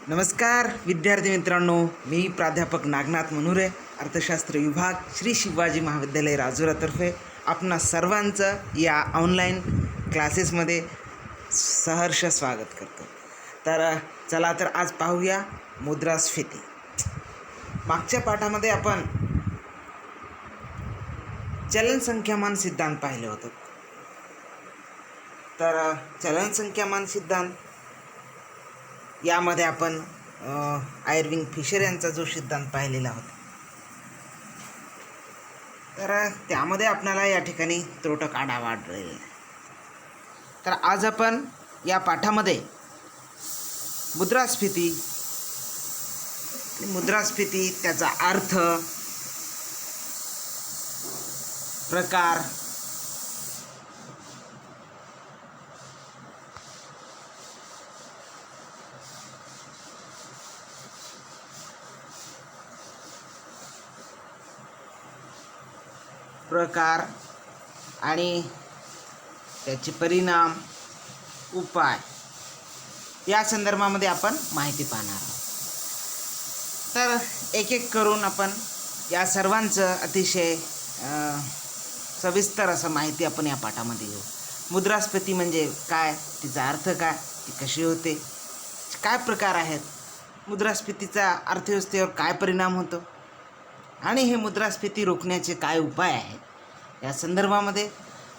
नमस्कार विद्यार्थी मित्रांनो, मी प्राध्यापक नागनाथ मनुरे, अर्थशास्त्र विभाग, श्री शिवाजी महाविद्यालय राजुरातर्फे आपणा सर्वांचं या ऑनलाईन क्लासेसमध्ये सहर्ष स्वागत करतो। चला तर आज पाहूया मुद्रास्फीती। मागच्या पाठामध्ये आपण चलन संख्यामान सिद्धांत पाहिले होते। तर चलन संख्यामान सिद्धांत यामध्ये आपण आयर्विंग फिशर यांचा जो सिद्धांत पाहिलेला होता, तर त्यामध्ये आपल्याला या ठिकाणी त्रोटक आढावा आढळलेला आहे। तर आज आपण या पाठामध्ये मुद्रास्फीती त्याचा अर्थ, प्रकार, आणि त्याचे परिणाम, उपाय या संदर्भामध्ये आपण माहिती पाहणार आहोत। तर एक एक करून आपण या सर्वांचं अतिशय सविस्तर असं माहिती आपण या पाठामध्ये घेऊ। मुद्रास्फीती म्हणजे काय, तिचा अर्थ काय, ती कशी होते, काय प्रकार आहेत, मुद्रास्फीतीचा अर्थव्यवस्थेवर काय परिणाम होतो आणि हे मुद्रास्फीती रोखण्याचे काय उपाय आहेत, या संदर्भामध्ये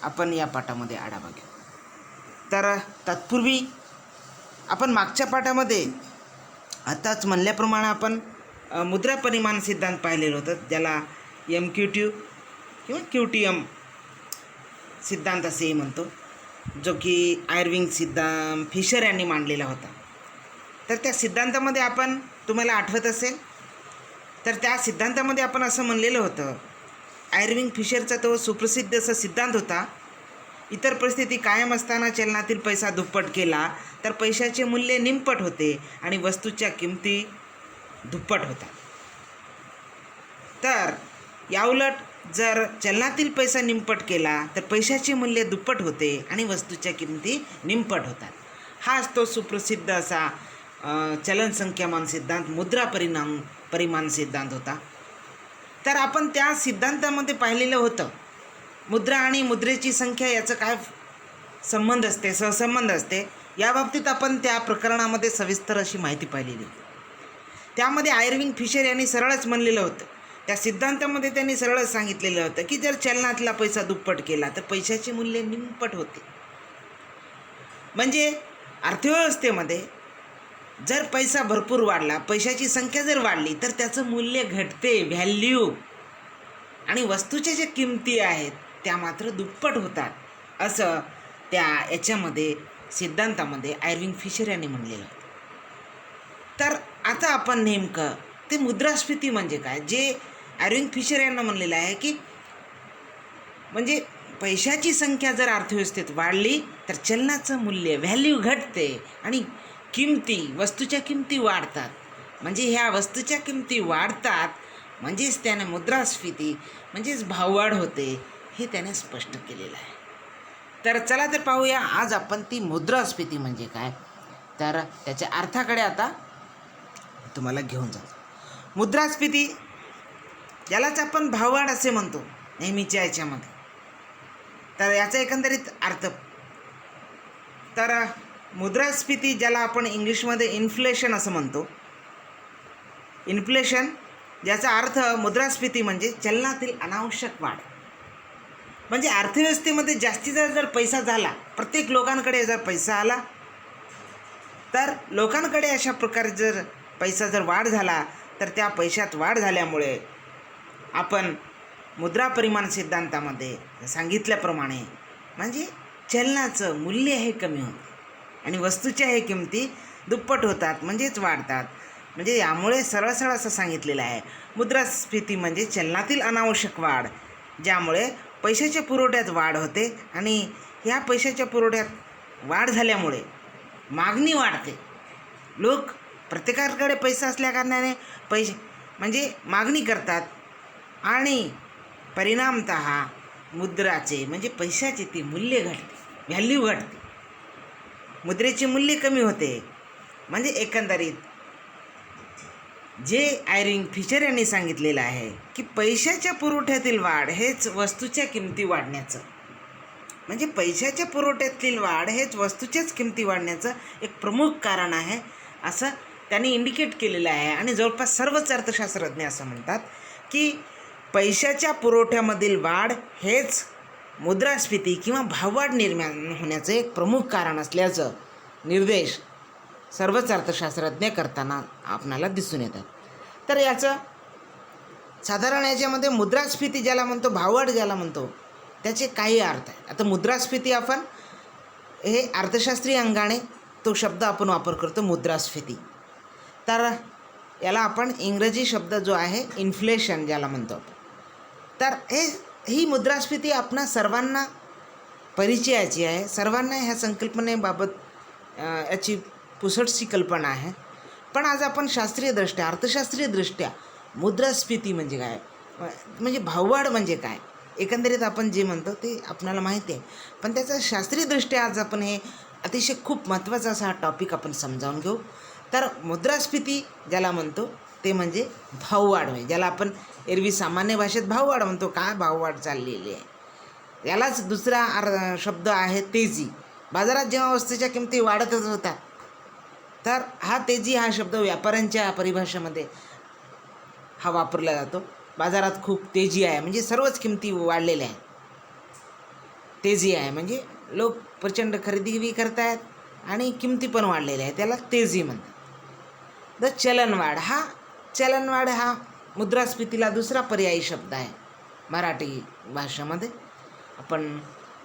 आपण या पाठामध्ये आढावा घेऊ। तर तत्पूर्वी आपण मागच्या पाठामध्ये आताच म्हणल्याप्रमाणे आपण मुद्रा परिमाण सिद्धांत पाहिलेलं होतं, ज्याला MQT किंवा QTM सिद्धांत असेही म्हणतो, जो की आयर्विंग फिशर यांनी मांडलेला होता। तर त्या सिद्धांतामध्ये आपण, तुम्हाला आठवत असेल तर त्या सिद्धांतामध्ये आपण असं म्हणलेलं होतं, आयर्विंग फिशरचा तो सुप्रसिद्ध असा सिद्धांत होता, इतर परिस्थिती कायम असताना चलनातील पैसा दुप्पट केला तर पैशाचे मूल्य निमपट होते आणि वस्तूच्या किमती दुप्पट होतात। तर याउलट जर चलनातील पैसा निमपट केला तर पैशाचे मूल्य दुप्पट होते आणि वस्तूच्या किमती निमपट होतात। हाच तो सुप्रसिद्ध असा चलन संख्यामान सिद्धांत, मुद्रा परिमाण सिद्धांत होता। तर आपण त्या सिद्धांतामध्ये पाहिलेलं होतं, मुद्रा आणि मुद्रेची संख्या याचं काय संबंध असते, सहसंबंध असते, याबाबतीत आपण त्या प्रकरणामध्ये सविस्तर अशी माहिती पाहिलेली होती। त्यामध्ये आयर्विंग फिशर यांनी सरळच म्हणलेलं होतं, त्या सिद्धांतामध्ये त्यांनी सरळच सांगितलेलं होतं की जर चलनातला पैसा दुप्पट केला तर पैशाचे मूल्य निमपट होते। म्हणजे अर्थव्यवस्थेमध्ये जर पैसा भरपूर वाढला, पैशाची संख्या जर वाढली तर त्याचं मूल्य घटते, व्हॅल्यू, आणि वस्तूच्या ज्या किमती आहेत त्या मात्र दुप्पट होतात, असं त्या याच्यामध्ये सिद्धांतामध्ये आयर्विंग फिशर यांनी म्हणलेलं होतं। तर आता आपण नेमकं ते मुद्रास्फीती म्हणजे काय, जे आयर्विंग फिशर यांना म्हणलेलं आहे की म्हणजे पैशाची संख्या जर अर्थव्यवस्थेत वाढली तर चलनाचं मूल्य, व्हॅल्यू घटते आणि वस्तूच्या किमती वाढतात। म्हणजे ह्या वस्तूच्या किमती वाढतात म्हणजेच त्याने मुद्रास्फीती म्हणजेच भाववाढ होते, हे त्याने स्पष्ट केलेलं आहे। तर चला तर पाहूया आज आपण ती मुद्रास्फीती म्हणजे काय, तर त्याच्या अर्थाकडे आता तुम्हाला घेऊन जातो। मुद्रास्फीती यालाच आपण भाववाढ असे म्हणतो नेहमीच्या याच्यामध्ये। तर याचा एकंदरीत अर्थ, तर मुद्रास्फीती ज्याला आपण इंग्लिशमध्ये इन्फ्लेशन असं म्हणतो, इन्फ्लेशन ज्याचा अर्थ मुद्रास्फीती म्हणजे चलनातील अनावश्यक वाढ। म्हणजे अर्थव्यवस्थेमध्ये जास्तीचा जर पैसा झाला, प्रत्येक लोकांकडे जर पैसा आला, तर लोकांकडे अशा प्रकारे जर पैसा जर वाढ झाला तर त्या पैशात वाढ झाल्यामुळे आपण मुद्रा परिमाण सिद्धांतामध्ये सांगितल्याप्रमाणे म्हणजे चलनाचं मूल्य हे कमी होतं आणि वस्तूच्या हे किमती दुप्पट होतात म्हणजेच वाढतात। म्हणजे यामुळे सरळ असं सांगितलेलं आहे, मुद्रास्फीती म्हणजे चलनातील अनावश्यक वाढ, ज्यामुळे पैशाच्या पुरवठ्यात वाढ होते आणि ह्या पैशाच्या पुरवठ्यात वाढ झाल्यामुळे मागणी वाढते। लोक प्रत्येकाकडे पैसा असल्याकारणाने पैसे म्हणजे मागणी करतात आणि परिणामतः मुद्राचे म्हणजे पैशाचे ती मूल्य घटते, व्हॅल्यू घटते, मुद्रेचे मूल्य कमी होते। म्हणजे एकंदरीत जे आयरिंग फिशर यांनी सांगितलेलं आहे की पैशाच्या पुरवठ्यातील वाढ हेच वस्तूच्या किमती वाढण्याचं, म्हणजे पैशाच्या पुरवठ्यातील वाढ हेच वस्तूच्याच किमती वाढण्याचं एक प्रमुख कारण आहे असं त्यांनी इंडिकेट केलेलं आहे. आणि जवळपास सर्वच अर्थशास्त्रज्ञ असं म्हणतात की पैशाच्या पुरवठ्यामधील वाढ हेच मुद्रास्फीती किंवा भाववाढ निर्माण होण्याचं एक प्रमुख कारण असल्याचं निर्देश सर्वच अर्थशास्त्रज्ञ करताना आपणाला दिसून येतात. तर याचं साधारण याच्यामध्ये मुद्रास्फीती ज्याला म्हणतो, भाववाढ ज्याला म्हणतो, त्याचे काही अर्थ आहेत. आता मुद्रास्फीती आपण हे अर्थशास्त्रीय अंगाने तो शब्द आपण वापर करतो मुद्रास्फीती. तर याला आपण इंग्रजी शब्द जो आहे इन्फ्लेशन ज्याला म्हणतो आपण. तर ही मुद्रास्फीती आपणा सर्वांना परिचयाची आहे. सर्वांना ह्या संकल्पनेबाबत याची पुसटशी कल्पना आहे. पण आज आपण शास्त्रीयदृष्ट्या, अर्थशास्त्रीयदृष्ट्या मुद्रास्फीती म्हणजे काय, म्हणजे भाववाढ म्हणजे काय, एकंदरीत आपण जे म्हणतो ते आपल्याला माहिती आहे. पण त्याचा शास्त्रीयदृष्ट्या आज आपण हे अतिशय खूप महत्त्वाचा असा हा टॉपिक आपण समजावून घेऊ. तर मुद्रास्फीती ज्याला म्हणतो ते म्हणजे भाववाढ होय, ज्याला आपण एरवी सामान्य भाषेत भाववाढ म्हणतो. काय भाववाढ चाललेली आहे, यालाच दुसरा शब्द आहे तेजी. बाजारात जेव्हा वस्तूच्या किमती वाढतच होतात तर हा तेजी हा शब्द व्यापाऱ्यांच्या परिभाषेमध्ये हा वापरला जातो. बाजारात खूप तेजी आहे म्हणजे सर्वच किमती वाढलेल्या आहेत. तेजी आहे म्हणजे लोक प्रचंड खरेदी करत आहेत आणि किमती पण वाढलेल्या आहेत, त्याला तेजी म्हणतात. चलनवाढ हा मुद्रास्फीतीला दुसरा पर्यायी शब्द आहे मराठी भाषेमध्ये.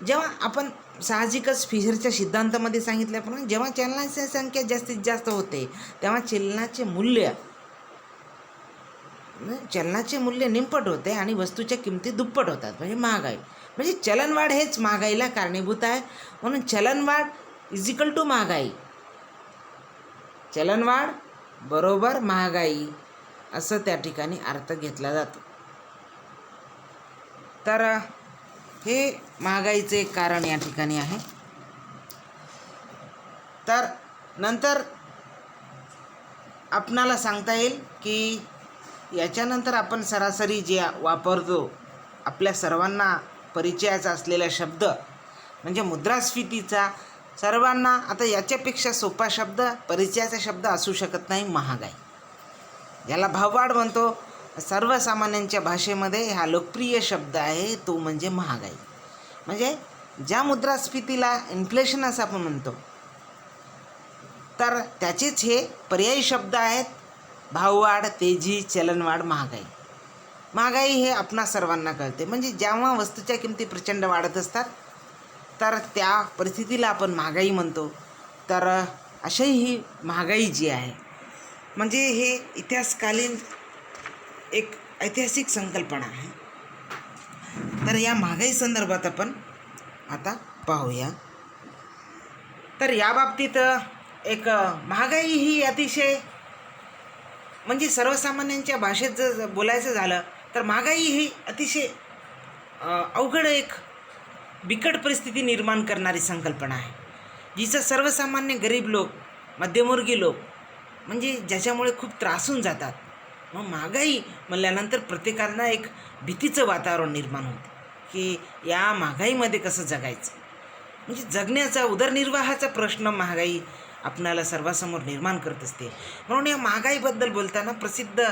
जेव्हा आपण साहजिकच फिशरच्या सिद्धांतामध्ये सांगितल्याप्रमाणे जेव्हा चलनाची संख्या जास्तीत जास्त होते तेव्हा चलनाचे मूल्य निमपट होते आणि वस्तूच्या किमती दुप्पट होतात, म्हणजे महागाई. म्हणजे चलनवाढ हेच महागाईला कारणीभूत आहे. म्हणून चलनवाढ इजिकल टू महागाई, चलनवाढ बरोबर महागाई असं त्या ठिकाणी अर्थ घेतला जातो. तर हे महागाईचे एक कारण या ठिकाणी आहे. तर नंतर आपणाला सांगता येईल की याच्यानंतर आपण सरासरी जे वापरतो आपल्या सर्वांना परिचयाचा असलेला शब्द म्हणजे मुद्रास्फीतीचा सर्वांना आता याच्यापेक्षा सोपा शब्द, परिचयाचा शब्द असू शकत नाही, महागाई. ज्याला भाववाढ म्हणतो, सर्वसामान्यांच्या भाषेमध्ये हा लोकप्रिय शब्द आहे तो म्हणजे महागाई. म्हणजे ज्या मुद्रास्फीतीला इन्फ्लेशन असं आपण म्हणतो तर त्याचेच हे पर्यायी शब्द आहेत भाववाढ, तेजी, चलनवाढ, महागाई. महागाई हे आपणा सर्वांना कळते, म्हणजे जेव्हा वस्तूच्या किमती प्रचंड वाढत असतात तर त्या परिस्थितीला आपण महागाई म्हणतो. तर अशी ही महागाई जी आहे म्हणजे हे इतिहासकालीन एक ऐतिहासिक संकल्पना आहे. तर या महागाई संदर्भात आपण आता पाहूया. तर याबाबतीत एक महागाई ही अतिशय म्हणजे सर्वसामान्यांच्या भाषेत जर बोलायचं झालं तर महागाई ही अतिशय अवघड एक बिकट परिस्थिती निर्माण करणारी संकल्पना आहे, जिचं सर्वसामान्य गरीब लोक, मध्यमवर्गीय लोक म्हणजे ज्याच्यामुळे खूप त्रासून जातात. मग महागाई म्हणल्यानंतर प्रत्येकाला एक भीतीचं वातावरण निर्माण होतं की या महागाईमध्ये कसं जगायचं, म्हणजे जगण्याचा, उदरनिर्वाहाचा प्रश्न महागाई आपणाला सर्वांसमोर निर्माण करत असते. म्हणून या महागाईबद्दल बोलताना प्रसिद्ध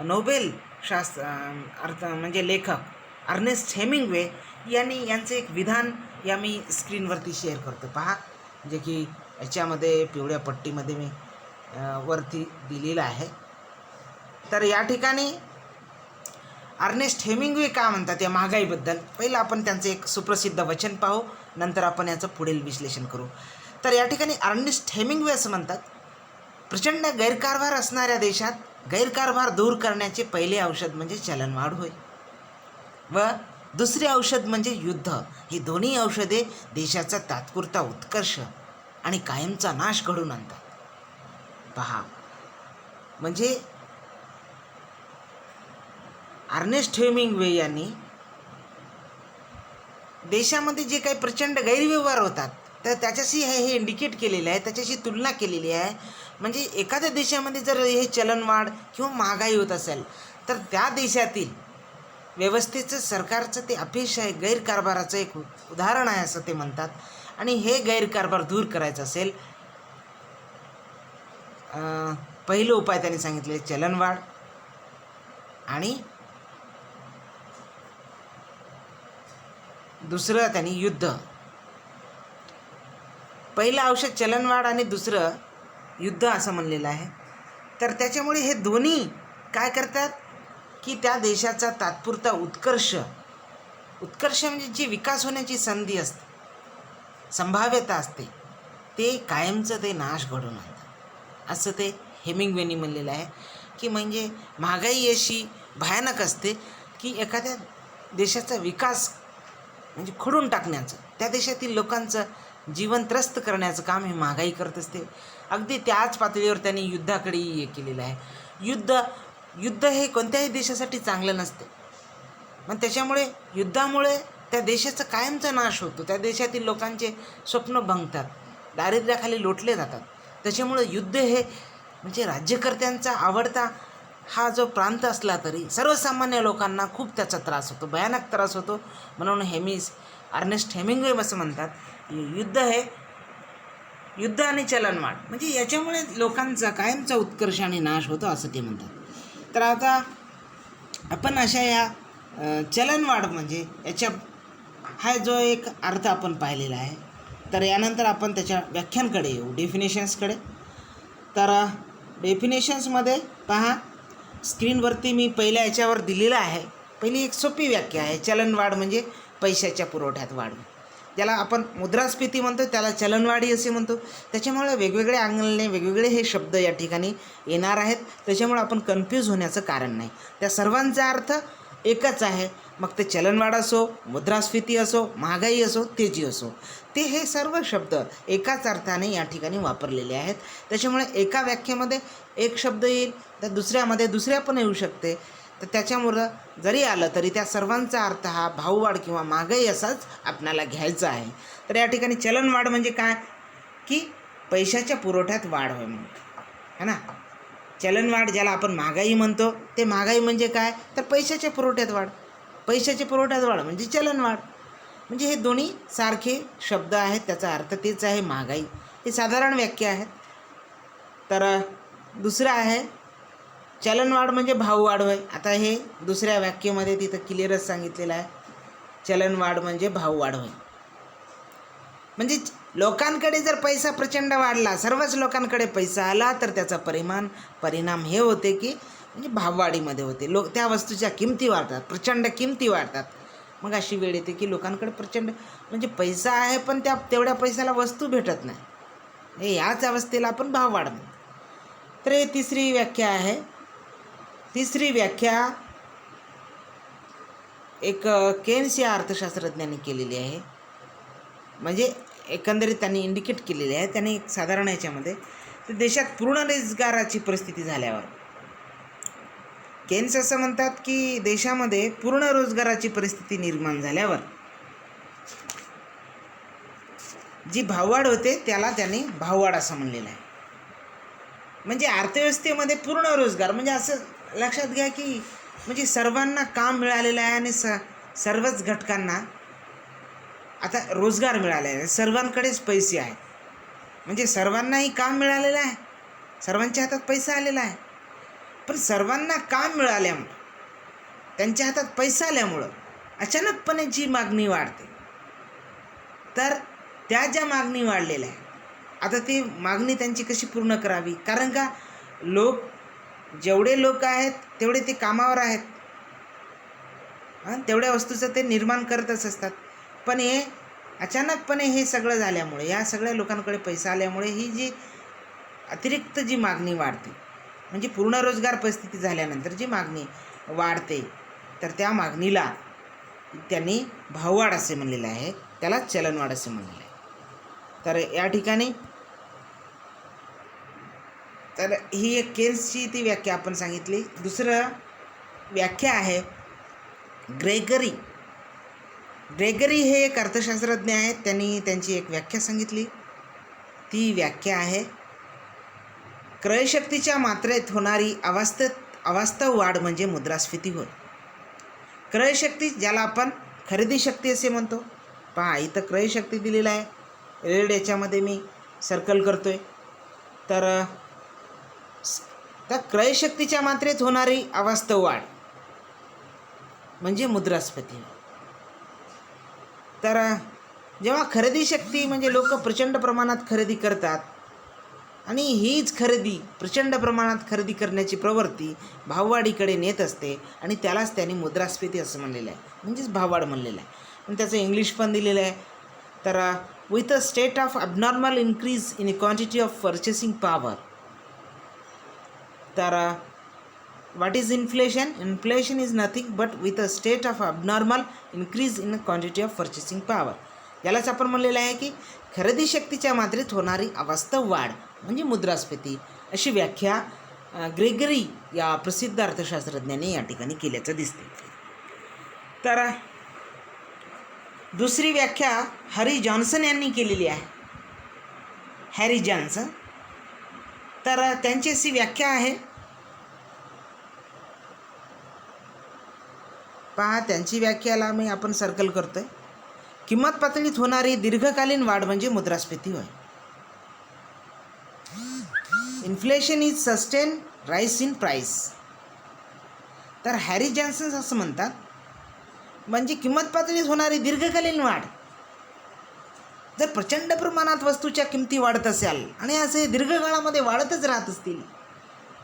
नोबेल म्हणजे लेखक अर्नेस्ट हेमिंग्वे यांचं एक विधान या मी स्क्रीनवरती शेअर करतो, पहा. जे की याच्यामध्ये पिवळ्या पट्टीमध्ये मी वरती दिलेलं आहे. तर या ठिकाणी अर्नेस्ट हेमिंग्वे काय म्हणतात या महागाईबद्दल, पहिलं आपण त्यांचं एक सुप्रसिद्ध वचन पाहू, नंतर आपण याचं पुढील विश्लेषण करू. तर या ठिकाणी अर्नेस्ट हेमिंग्वे असं म्हणतात, प्रचंड गैरकारभार असणाऱ्या देशात गैरकारभार दूर करण्याचे पहिले औषध म्हणजे चलनवाढ होय व दुसरे औषध म्हणजे युद्ध. ही दोन्ही औषधे देशाचा तात्पुरता उत्कर्ष आणि कायमचा नाश घडवून आणतात. पहा, म्हणजे अर्नेस्ट हेमिंग्वे यांनी देशामध्ये जे काही प्रचंड गैरव्यवहार होतात तर त्याच्याशी हे इंडिकेट केलेलं आहे, त्याच्याशी तुलना केलेली आहे. म्हणजे एखाद्या देशामध्ये जर हे चलनवाढ किंवा महागाई होत असेल तर त्या देशातील व्यवस्थेचं, सरकारचं ते अपयश आहे, गैरकारभाराचं एक उदाहरण आहे असं ते म्हणतात. आणि हे गैरकारभार दूर करायचं असेल, पहिलं उपाय त्यांनी सांगितले चलनवाढ आणि दुसरं त्यांनी युद्ध. पहिलं औषध चलनवाढ आणि दुसरं युद्ध असं म्हणलेलं आहे. तर त्याच्यामुळे हे दोन्ही काय करतात की त्या देशाचा तात्पुरता उत्कर्ष म्हणजे जी विकास होण्याची संधी असते, संभाव्यता असते, ते कायमचं ते नाश घडवून आणतात असं ते हेमिंग्वेनी म्हणलेलं आहे. की म्हणजे महागाई अशी भयानक असते की एखाद्या देशाचा विकास म्हणजे खोडून टाकण्याचं, त्या देशातील लोकांचं जीवन त्रस्त करण्याचं काम हे महागाई करत असते. अगदी त्याच पातळीवर त्यांनी युद्धाकडे हे केलेलं आहे. युद्ध हे कोणत्याही देशासाठी चांगलं नसते, मग त्याच्यामुळे युद्धामुळे त्या देशाचा कायमचा नाश होतो, त्या देशातील लोकांचे स्वप्न भंगतात, दारिद्र्याखाली लोटले जातात. त्याच्यामुळे युद्ध हे म्हणजे राज्यकर्त्यांचा आवडता हा जो प्रांत असला तरी सर्वसामान्य लोकांना खूप त्याचा त्रास होतो, भयानक त्रास होतो. म्हणून अर्नेस्ट हेमिंग्वे असं म्हणतात, युद्ध आणि चलनवाढ म्हणजे याच्यामुळे लोकांचा कायमचा उत्कर्ष आणि नाश होतो असं ते म्हणतात. तर आता आपण अशा या चलनवाढ म्हणजे याच्या हा जो एक अर्थ आपण पाहिलेला आहे. तर यानंतर आपण त्याच्या व्याख्यांकडे येऊ, डेफिनेशन्सकडे. तर डेफिनेशन्समध्ये पहा, स्क्रीनवरती मी पहिल्या याच्यावर दिलेलं आहे. पहिली एक सोपी व्याख्या आहे, चलनवाढ म्हणजे पैशाच्या पुरवठ्यात वाढ, ज्याला आपण मुद्रास्फीती म्हणतो, त्याला चलनवाढी असे म्हणतो. त्याच्यामुळे वेगवेगळ्या अँगलने वेगवेगळे हे शब्द या ठिकाणी येणार आहेत. त्याच्यामुळे आपण कन्फ्यूज होण्याचं कारण नाही, त्या सर्वांचा अर्थ एकच आहे. मग ते चलनवाढ असो, मुद्रास्फीती असो, महागाई असो, तेजी असो, ते हे सर्व शब्द एकाच अर्थाने या ठिकाणी वापरलेले आहेत. त्याच्यामुळे एका व्याख्येमध्ये एक शब्द येईल तर दुसऱ्यामध्ये दुसऱ्या पण येऊ शकते. तर त्याच्यामुळं जरी आलं तरी त्या सर्वांचा अर्थ हा भाववाढ किंवा महागाई असाच आपल्याला घ्यायचा आहे. तर या ठिकाणी चलनवाढ म्हणजे काय की पैशाच्या पुरवठ्यात वाढ होय म्हणून, है ना. चलनवाढ ज्याला आपण महागाई म्हणतो, ते महागाई म्हणजे काय तर पैशाच्या पुरवठ्यात वाढ, पैशाच्या पुरवठ्यात वाढ म्हणजे चलनवाढ. म्हणजे हे दोन्ही सारखे शब्द आहेत, त्याचा अर्थ तेच आहे महागाई. हे साधारण व्याख्या आहेत. तर दुसरं आहे चलनवाढ म्हणजे भाववाढ होय. आता हे दुसऱ्या व्याख्येमध्ये तिथं क्लिअरच सांगितलेलं आहे, चलनवाढ म्हणजे भाववाढ होय. म्हणजे लोकांकडे जर पैसा प्रचंड वाढला, सर्वच लोकांकडे पैसा आला, तर त्याचा परिणाम हे होते की म्हणजे भाववाढीमध्ये होते. त्या वस्तूच्या किमती वाढतात, प्रचंड किमती वाढतात. मग अशी वेळ येते की लोकांकडे प्रचंड म्हणजे पैसा आहे पण तेवढ्या पैशाला वस्तू भेटत नाही, हे याच अवस्थेला आपण भाववाढ म्हणतो. तर हे तिसरी व्याख्या आहे. तिसरी व्याख्या एक केन्स या अर्थशास्त्रज्ञांनी केलेली आहे. म्हणजे एकंदरीत त्यांनी इंडिकेट केलेली आहे. त्यांनी एक साधारण याच्यामध्ये तर देशात पूर्ण रोजगाराची परिस्थिती झाल्यावर, केन्स असं म्हणतात की देशामध्ये पूर्ण रोजगाराची परिस्थिती निर्माण झाल्यावर जी भाववाढ होते त्याला त्यांनी भाववाढ असं म्हणलेलं आहे. म्हणजे अर्थव्यवस्थेमध्ये पूर्ण रोजगार म्हणजे असं लक्षात घ्या की म्हणजे सर्वांना काम मिळालेलं आहे आणि सर्वच घटकांना आता रोजगार मिळालेला आहे, सर्वांकडेच पैसे आहेत. म्हणजे सर्वांनाही काम मिळालेलं आहे, सर्वांच्या हातात पैसा आलेला आहे. पण सर्वांना काम मिळाल्यामुळं, त्यांच्या हातात पैसा आल्यामुळं अचानकपणे जी मागणी वाढते, तर त्या ज्या मागणी वाढलेल्या आहे, आता ती मागणी त्यांची कशी पूर्ण करावी. कारण का जेवढे लोक आहेत तेवढे ते कामावर आहेत, तेवढ्या वस्तूचं ते निर्माण करतच असतात. पण हे अचानकपणे हे सगळं झाल्यामुळे, या सगळ्या लोकांकडे पैसा आल्यामुळे ही जी अतिरिक्त जी मागणी वाढते, म्हणजे पूर्ण रोजगार परिस्थिती झाल्यानंतर जी मागणी वाढते, तर त्या मागणीला त्यांनी भाववाढ असे म्हणलेलं आहे, त्याला चलनवाढ असे म्हणलेलं आहे. तर या ठिकाणी तर ही एक केन्सची ती व्याख्या आपण सांगितली. दुसरं व्याख्या आहे ग्रेगरी हे एक अर्थशास्त्रज्ञ आहेत. त्यांनी त्यांची एक व्याख्या सांगितली. ती व्याख्या आहे, क्रयशक्तीच्या मात्रेत होणारी अवास्तव वाढ म्हणजे मुद्रास्फीती होय. क्रयशक्ती ज्याला आपण खरेदी शक्ती असे म्हणतो. पहा इथं क्रयशक्ती दिलेलं आहे, रेड याच्यामध्ये मी सर्कल करतोय. तर त्या क्रयशक्तीच्या मात्रेत होणारी अवास्तव वाढ म्हणजे मुद्रास्फीती. तर जेव्हा खरेदी शक्ती म्हणजे लोक प्रचंड प्रमाणात खरेदी करतात आणि हीच खरेदी प्रचंड प्रमाणात खरेदी करण्याची प्रवृत्ती भाववाढीकडे नेत असते आणि त्यालाच त्यांनी मुद्रास्फीती असं म्हणलेलं आहे, म्हणजेच भाववाढ म्हणलेलं आहे. आणि त्याचं इंग्लिश पण दिलेलं आहे. तर with a state of abnormal increase in quantity of purchasing power. तर what is inflation? Inflation is nothing but with a state of abnormal increase in quantity of purchasing power. यालाच आपण म्हणलेलं आहे की खरेदी शक्तीच्या मात्रेत होणारी अवास्तव वाढ म्हणजे मुद्रास्फीती, अशी व्याख्या ग्रेगरी या प्रसिद्ध अर्थशास्त्रज्ञाने या ठिकाणी केल्याचं दिसते. तर दुसरी व्याख्या हॅरी जॉन्सन यांनी केलेली आहे. Harry Johnson. तर त्यांची अशी व्याख्या आहे, पहा त्यांची व्याख्याला मी आपण सर्कल करतोय. किंमत पातळीत होणारी दीर्घकालीन वाढ म्हणजे मुद्रास्फीती होय. Inflation is sustain rice in price. तर हॅरी जॉन्सन असं म्हणतात, म्हणजे किंमत पातळीत होणारी दीर्घकालीन वाढ, जर प्रचंड प्रमाणात वस्तूच्या किमती वाढत असेल आणि असे दीर्घकाळामध्ये वाढतच राहत असतील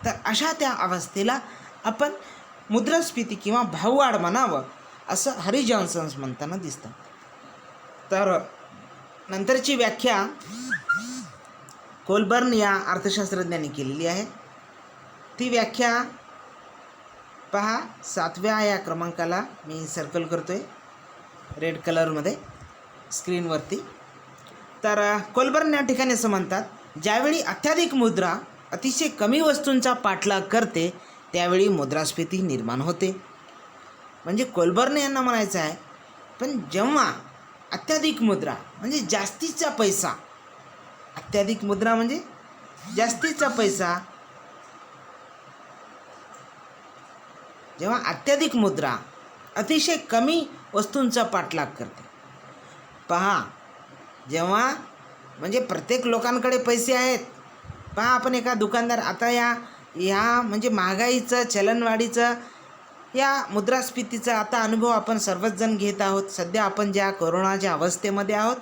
तर अशा त्या अवस्थेला आपण मुद्रास्फीती किंवा भाववाढ म्हणावं असं हॅरी जॉन्सन म्हणताना दिसतं. तर नंतरची व्याख्या कोलबर्न या अर्थशास्त्रज्ञांनी केलेली आहे. ती व्याख्या पहा 7व्या या क्रमांकाला मी सर्कल करतोय रेड कलरमध्ये स्क्रीनवरती. तर कोलबर्न या ठिकाणी असं म्हणतात, ज्यावेळी अत्याधिक मुद्रा अतिशय कमी वस्तूंचा पाठलाग करते त्यावेळी मुद्रास्फीती निर्माण होते. म्हणजे कोलबर्न यांना म्हणायचं आहे, पण जेव्हा अत्याधिक मुद्रा म्हणजे जास्तीचा पैसा, अत्याधिक मुद्रा म्हणजे जास्तीचा पैसा, जेव्हा अत्याधिक मुद्रा अतिशय कमी वस्तूंचा पाठलाग करते. पहा जेव्हा म्हणजे प्रत्येक लोकांकडे पैसे आहेत. पहा आपण एका दुकानदार आता या म्हणजे महागाईचं, चलनवाढीचं, या मुद्रास्फीतीचा आता अनुभव आपण सर्वच जण घेत आहोत. सध्या आपण ज्या कोरोनाच्या अवस्थेमध्ये आहोत,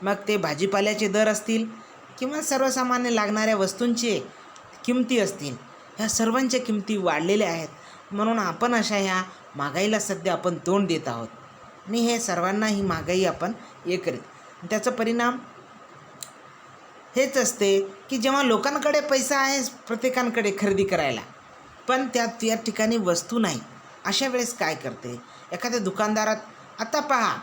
मग ते भाजीपाल्याचे दर असतील किंवा सर्वसामान्य लागणाऱ्या वस्तूंचे किमती असतील, ह्या सर्वांच्या किमती वाढलेल्या आहेत. म्हणून आपण अशा ह्या महागाईला सध्या आपण तोंड देत आहोत आणि हे सर्वांना ही महागाई आपण हे करीत. त्याचा परिणाम हेच असते की जेव्हा लोकांकडे पैसा आहे प्रत्येकांकडे खरेदी करायला, पण त्या ठिकाणी वस्तू नाही, अशा वेळेस काय करते एखाद्या दुकानदारात. आता पहा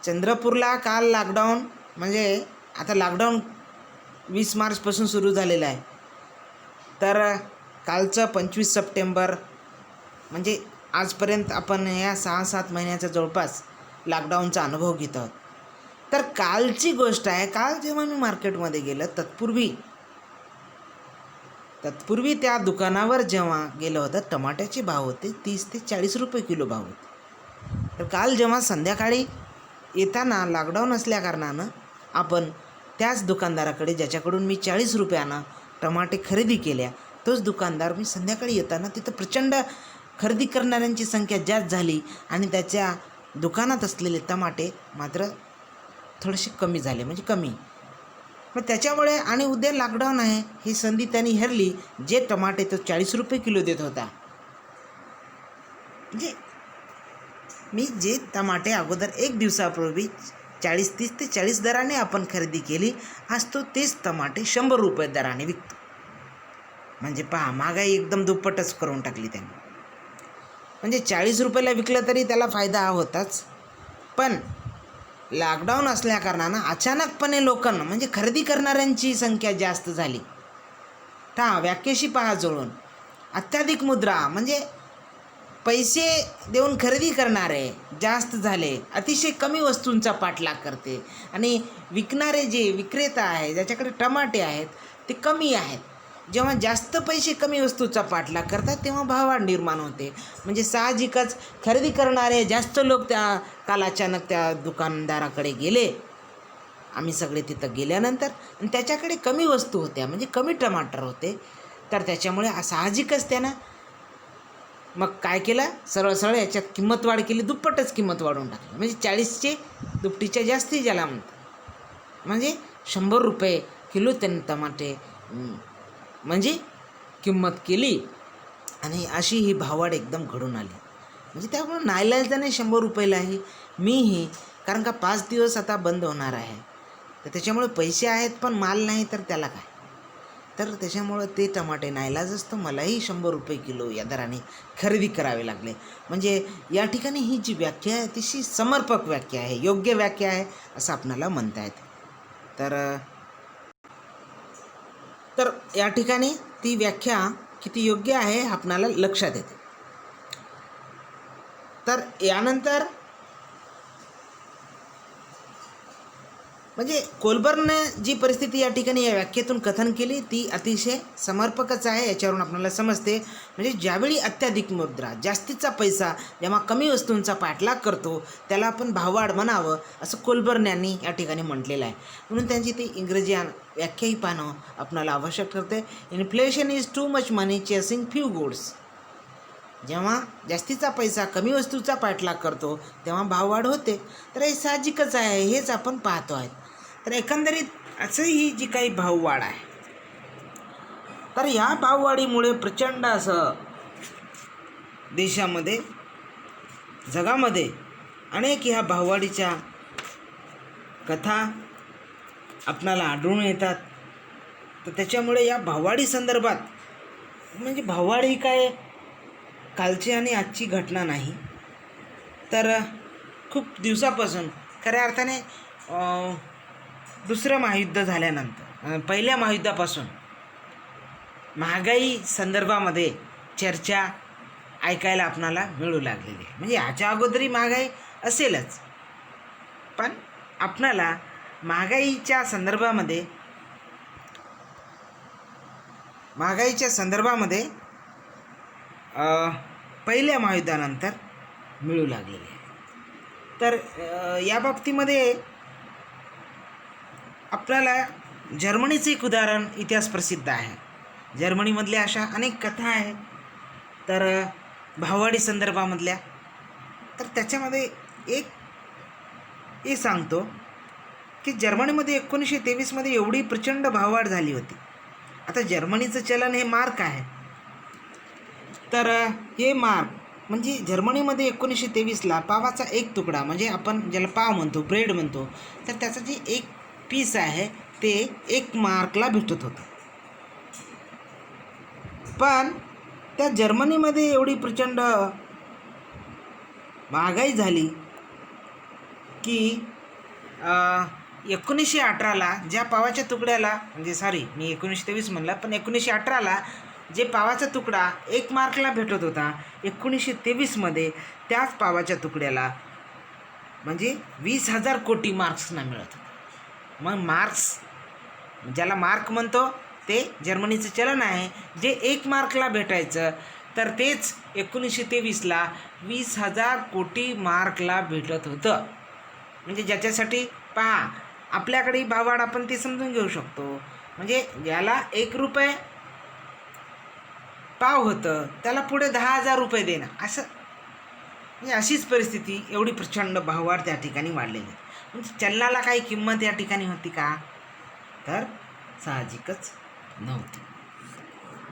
चंद्रपूरला काल लॉकडाऊन, म्हणजे आता लॉकडाऊन 20 मार्चपासून सुरू झालेलं आहे. तर कालचं 25 सप्टेंबर म्हणजे आजपर्यंत आपण या 6-7 महिन्याचा जवळपास लॉकडाऊनचा अनुभव घेत आहोत. तर कालची गोष्ट आहे, काल जेव्हा मी मार्केटमध्ये गेलं तत्पूर्वी त्या दुकानावर जेव्हा गेलं होतं टमाट्याचे भाव होते 30 ते 40 रुपये किलो भाव होते. तर काल जेव्हा संध्याकाळी येताना लॉकडाऊन असल्याकारणानं आपण त्याच दुकानदाराकडे ज्याच्याकडून मी 40 रुपयानं टमाटे खरेदी केल्या, तोच दुकानदार मी संध्याकाळी येताना तिथं प्रचंड खरेदी करणाऱ्यांची संख्या जास्त झाली आणि त्याच्या दुकानात असलेले टमाटे मात्र थोडेसे कमी झाले, म्हणजे कमी. मग त्याच्यामुळे आणि उद्या लॉकडाऊन आहे ही संधी त्यांनी हरली. जे टमाटे तो 40 रुपये किलो देत होता, म्हणजे मी जे टमाटे अगोदर एक दिवसापूर्वी 30 ते 40 दराने आपण खरेदी केली, आज तो तेच टमाटे 100 रुपये दराने विकतो. म्हणजे पहा महागाई एकदम दुप्पटच करून टाकली त्यांनी. म्हणजे 40 रुपयाला विकलं तरी त्याला फायदा होताच, पण लॉकडाऊन असल्याकारणानं अचानकपणे लोकांना म्हणजे खरेदी करणाऱ्यांची संख्या जास्त झाली. व्याख्येशी पहा जुळून. अत्याधिक मुद्रा म्हणजे पैसे देऊन खरेदी करणारे जास्त झाले, अतिशय कमी वस्तूंचा पाठलाग करते आणि विकणारे जे विक्रेता आहे ज्याच्याकडे टमाटे आहेत ते कमी आहेत. जेव्हा जास्त पैसे कमी वस्तूचा पाठलाग करतात तेव्हा भाववाढ निर्माण होते. म्हणजे साहजिकच खरेदी करणारे जास्त लोक त्या काल अचानक त्या दुकानदाराकडे गेले. आम्ही सगळे तिथं गेल्यानंतर आणि त्याच्याकडे कमी वस्तू होत्या, म्हणजे कमी टमाटर होते. तर त्याच्यामुळे साहजिकच त्यानं मग काय केलं, सरळ सरळ याच्यात किंमत वाढ केली, दुप्पटच किंमत वाढवून टाकली. म्हणजे 40चे दुपटीच्या जास्ती ज्याला म्हणतात, म्हणजे 100 रुपये किलो त्यानं टमाटे म्हणजे किंमत केली. आणि अशी ही भाववाढ एकदम घडून आली. म्हणजे त्यामुळे नाईलाजाने 100 रुपयालाही मीही, कारण का 5 दिवस आता बंद होणार आहे, तर त्याच्यामुळे पैसे आहेत पण माल नाही, तर त्याला काय. तर त्याच्यामुळं ते टमाटे नाईलाज असतं मलाही 100 रुपये किलो या दराने खरेदी करावे लागले. म्हणजे या ठिकाणी ही जी व्याख्या आहे अतिशय समर्पक व्याख्या आहे, योग्य व्याख्या आहे असं आपणाला म्हणता येते. तर या ठिकाणी ती व्याख्या किती योग्य आहे आपणाला लक्षात येते. तर यानंतर म्हणजे कोलबर्नने जी परिस्थिती या ठिकाणी या व्याख्येतून कथन केली ती अतिशय समर्पकच आहे. याच्यावरून आपल्याला समजते म्हणजे ज्यावेळी अत्याधिक मुद्रा, जास्तीचा पैसा जेव्हा कमी वस्तूंचा पाठलाग करतो त्याला आपण भाववाढ म्हणावं असं कोलबर्न यांनी या ठिकाणी म्हटलेलं आहे. म्हणून त्यांची ती इंग्रजी व्याख्याही पाहणं आपल्याला आवश्यक ठरते. Inflation is too much money chasing few goods. जेव्हा जास्तीचा पैसा कमी वस्तूचा पाठलाग करतो तेव्हा भाववाढ होते. तर हे साहजिकच आहे, हेच आपण पाहतो आहे. तर एकंदरीत असं ही जी काही भाववाढ आहे, तर या भाववाढीमुळे प्रचंड असं देशामध्ये, जगामध्ये अनेक ह्या भाववाढीच्या कथा आपणाला आढळून येतात. तर त्याच्यामुळे या भाववाढी संदर्भात, म्हणजे भाववाढ ही काय कालची आणि आजची घटना नाही, तर खूप दिवसापासून खऱ्या अर्थाने दुसरं महायुद्ध झाल्यानंतर, पहिल्या महायुद्धापासून महागाई संदर्भामध्ये चर्चा ऐकायला आपणाला मिळू लागलेली आहे. म्हणजे याच्या अगोदरही महागाई असेलच, पण आपणाला महागाईच्या संदर्भामध्ये पहिल्या महायुद्धानंतर मिळू लागलेले आहे. तर या बाबतीमध्ये आपल्याला जर्मनीचं एक उदाहरण इतिहास प्रसिद्ध आहे. जर्मनीमधल्या अशा अनेक कथा आहेत तर भाववाढी संदर्भामधल्या. तर त्याच्यामध्ये एक हे सांगतो की जर्मनीमध्ये 1923मध्ये एवढी प्रचंड भाववाढ झाली होती. आता जर्मनीचं चलन हे मार्क आहे. तर हे मार्क म्हणजे जर्मनीमध्ये 1923ला पावाचा एक तुकडा, म्हणजे आपण ज्याला पाव म्हणतो, ब्रेड म्हणतो, तर त्याचं जे एक पीस आहे ते 1 मार्कला भेटत होतं. पण त्या जर्मनीमध्ये एवढी प्रचंड महागाई झाली की 1918ला ज्या पावाच्या तुकड्याला, म्हणजे मी 1923 म्हणला, पण 1918ला जे पावाचा तुकडा 1 मार्कला भेटत होता, 1923मध्ये त्याच पावाच्या तुकड्याला म्हणजे 20,000 कोटी मार्क्सना मिळत होता. मग मार्क्स, ज्याला मार्क म्हणतो ते जर्मनीचं चलन आहे, जे 1 मार्कला भेटायचं, तर तेच 1923ला 20,000 कोटी मार्कला भेटत होतं. म्हणजे ज्याच्यासाठी पहा आपल्याकडे भाववाढ आपण ती समजून घेऊ शकतो. म्हणजे ज्याला 1 रुपये पाव होतं त्याला पुढे 10,000 रुपये देणं, असं म्हणजे अशीच परिस्थिती, एवढी प्रचंड भाववाढ त्या ठिकाणी वाढलेली. म्हणजे चलनाला काही किंमत या ठिकाणी होती का, तर साहजिकच नव्हती.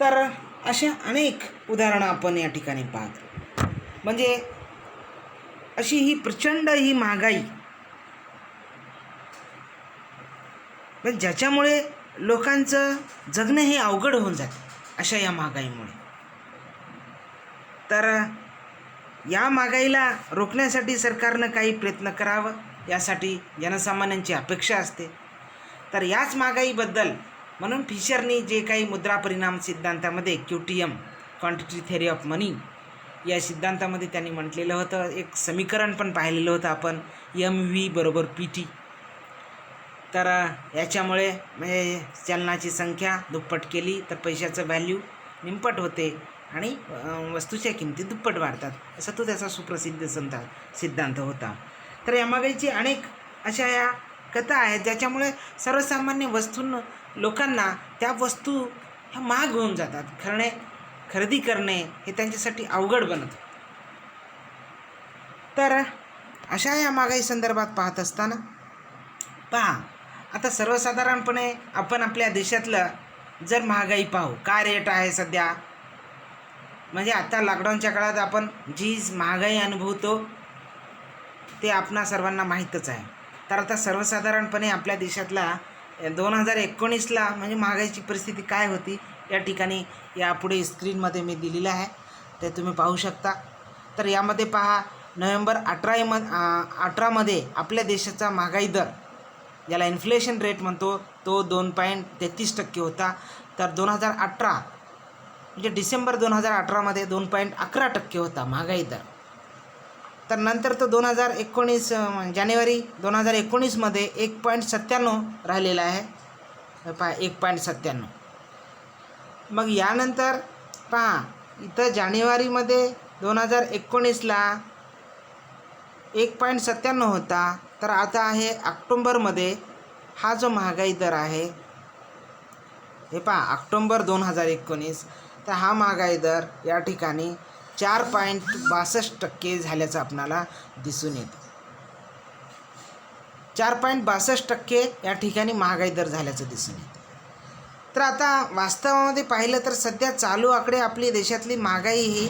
तर अशा अनेक उदाहरणं आपण या ठिकाणी पाहतो. म्हणजे अशी ही प्रचंड ही महागाई, पण ज्याच्यामुळे लोकांचं जगणं हे अवघड होऊन जातं अशा या महागाईमुळे. तर या महागाईला रोखण्यासाठी सरकारनं काही प्रयत्न करावं, यासाठी जनसामान्यांची अपेक्षा असते. तर याच महागाईबद्दल म्हणून फिशरनी जे काही मुद्रा परिणाम सिद्धांतामध्ये QTM, क्वांटिटी थेअरी ऑफ मनी, या सिद्धांतामध्ये त्यांनी म्हटलेलं होतं, एक समीकरण पण पाहिलेलं होतं आपण, MV = PT. तर याच्यामुळे म्हणजे चलनाची संख्या दुप्पट केली तर पैशाचं व्हॅल्यू निमपट होते आणि वस्तूच्या किमती दुप्पट वाढतात, असा तो त्याचा सुप्रसिद्ध सिद्धांत होता. तर यामागेची अनेक अशा या कथा आहेत ज्याच्यामुळे सर्वसामान्य लोकांना त्या वस्तू ह्या महाग होऊन जातात. खरेदी करणे हे त्यांच्यासाठी अवघड बनतं. तर अशा या महागाई संदर्भात पाहत असताना पहा, आता सर्वसाधारणपणे आपण आपल्या देशातलं जर महागाई पाहू, काय रेट आहे सध्या, म्हणजे आता लॉकडाऊनच्या काळात आपण जी महागाई अनुभवतो ते आपणा सर्वांना माहीतच आहे. तर आता सर्वसाधारणपणे आपल्या देशातला 2019ला म्हणजे महागाईची परिस्थिती काय होती या ठिकाणी यापुढे स्क्रीनमध्ये मी दिलेलं आहे, ते तुम्ही पाहू शकता. तर यामध्ये पहा, नोव्हेंबर 18मध्ये आपल्या देशाचा महागाई दर, ज्याला इन्फ्लेशन रेट म्हणतो, तो 2.33% होता. तर 2018 म्हणजे डिसेंबर 2018मध्ये 2.11% होता महागाई दर. तर नंतर तो 2019 जानेवारी 2019मध्ये 1.97 राहिलेला आहे. पहा 1.97. मग यानंतर पहा, इथं जानेवारीमध्ये 2019ला 1.97 होता. तर आता आहे ऑक्टोंबरमध्ये हा जो महागाई दर आहे, हे पहा ऑक्टोंबर 2019, तर हा महागाई दर या ठिकाणी 4.62% झाल्याचं आपणाला दिसून येतं. 4.62% या ठिकाणी महागाई दर झाल्याचं दिसून येतं. तर आता वास्तवामध्ये पाहिलं तर सध्या चालू आकडे आपली देशातली महागाई ही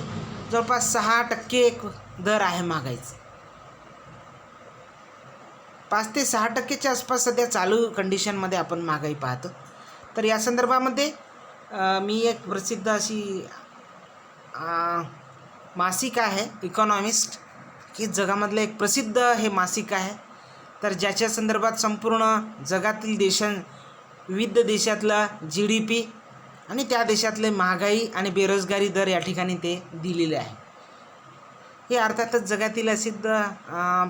जवळपास 6% दर आहे महागाईचा. 5 ते 6%च्या आसपास सध्या चालू कंडिशनमध्ये आपण महागाई पाहतो. तर या संदर्भामध्ये मी एक प्रसिद्ध अशी मासिक आहे इकॉनॉमिस्ट, की जगामधलं एक प्रसिद्ध हे मासिक आहे. तर ज्याच्या संदर्भात संपूर्ण जगातील विविध देशातला GDP आणि त्या देशातले महागाई आणि बेरोजगारी दर या ठिकाणी ते दिलेले आहे. हे अर्थातच जगातील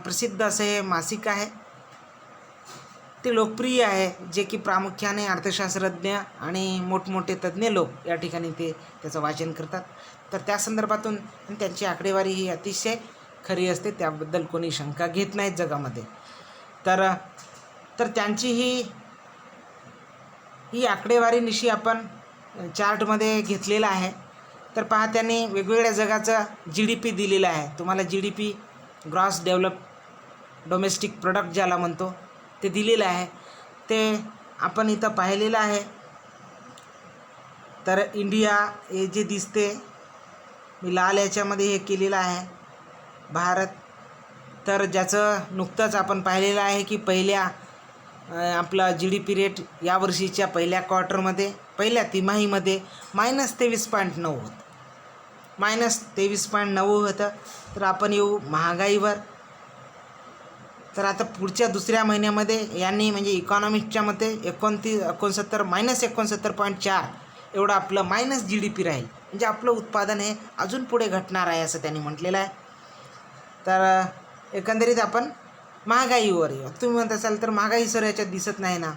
प्रसिद्ध असे हे मासिक आहे. ते लोकप्रिय आहे, जे की प्रामुख्याने अर्थशास्त्रज्ञ आणि मोठमोठे तज्ज्ञ लोक या ठिकाणी त्याचं वाचन करतात. तर त्या संदर्भातून त्यांची आकडेवारी ही अतिशय खरी असते, त्याबद्दल कोणी शंका घेत नाहीत जगामध्ये. तर त्यांची ही आकडेवारीनिशी आपण चार्टमध्ये घेतलेला आहे. तर पहा, त्यांनी वेगवेगळ्या जगाचा GDP दिलेला आहे. तुम्हाला GDP ग्रॉस डोमेस्टिक प्रोडक्ट ज्याला म्हणतो ते दिलेलं आहे. ते आपण इथं पाहिलेलं आहे. तर इंडिया हे जे दिसते, मी लाल याच्यामध्ये हे केलेलं आहे भारत. तर ज्याचं नुकतंच आपण पाहिलेलं आहे की आपला GDP रेट यावर्षीच्या पहिल्या क्वार्टरमध्ये, पहिल्या तिमाहीमध्ये -23.9 होतं. -23.9 होतं. तर आपण येऊ महागाईवर. तर आता पुढच्या दुसऱ्या महिन्यामध्ये यांनी म्हणजे इकॉनॉमिस्टच्या मते 69.4 एवढं आपलं GDP राहील. म्हणजे आपलं उत्पादन हे अजून पुढे घटणार आहे असं त्यांनी म्हटलेलं आहे. तर एकंदरीत आपण महागाईवर येऊ. तुम्ही म्हणत असाल तर महागाई सर याच्यात दिसत नाही ना.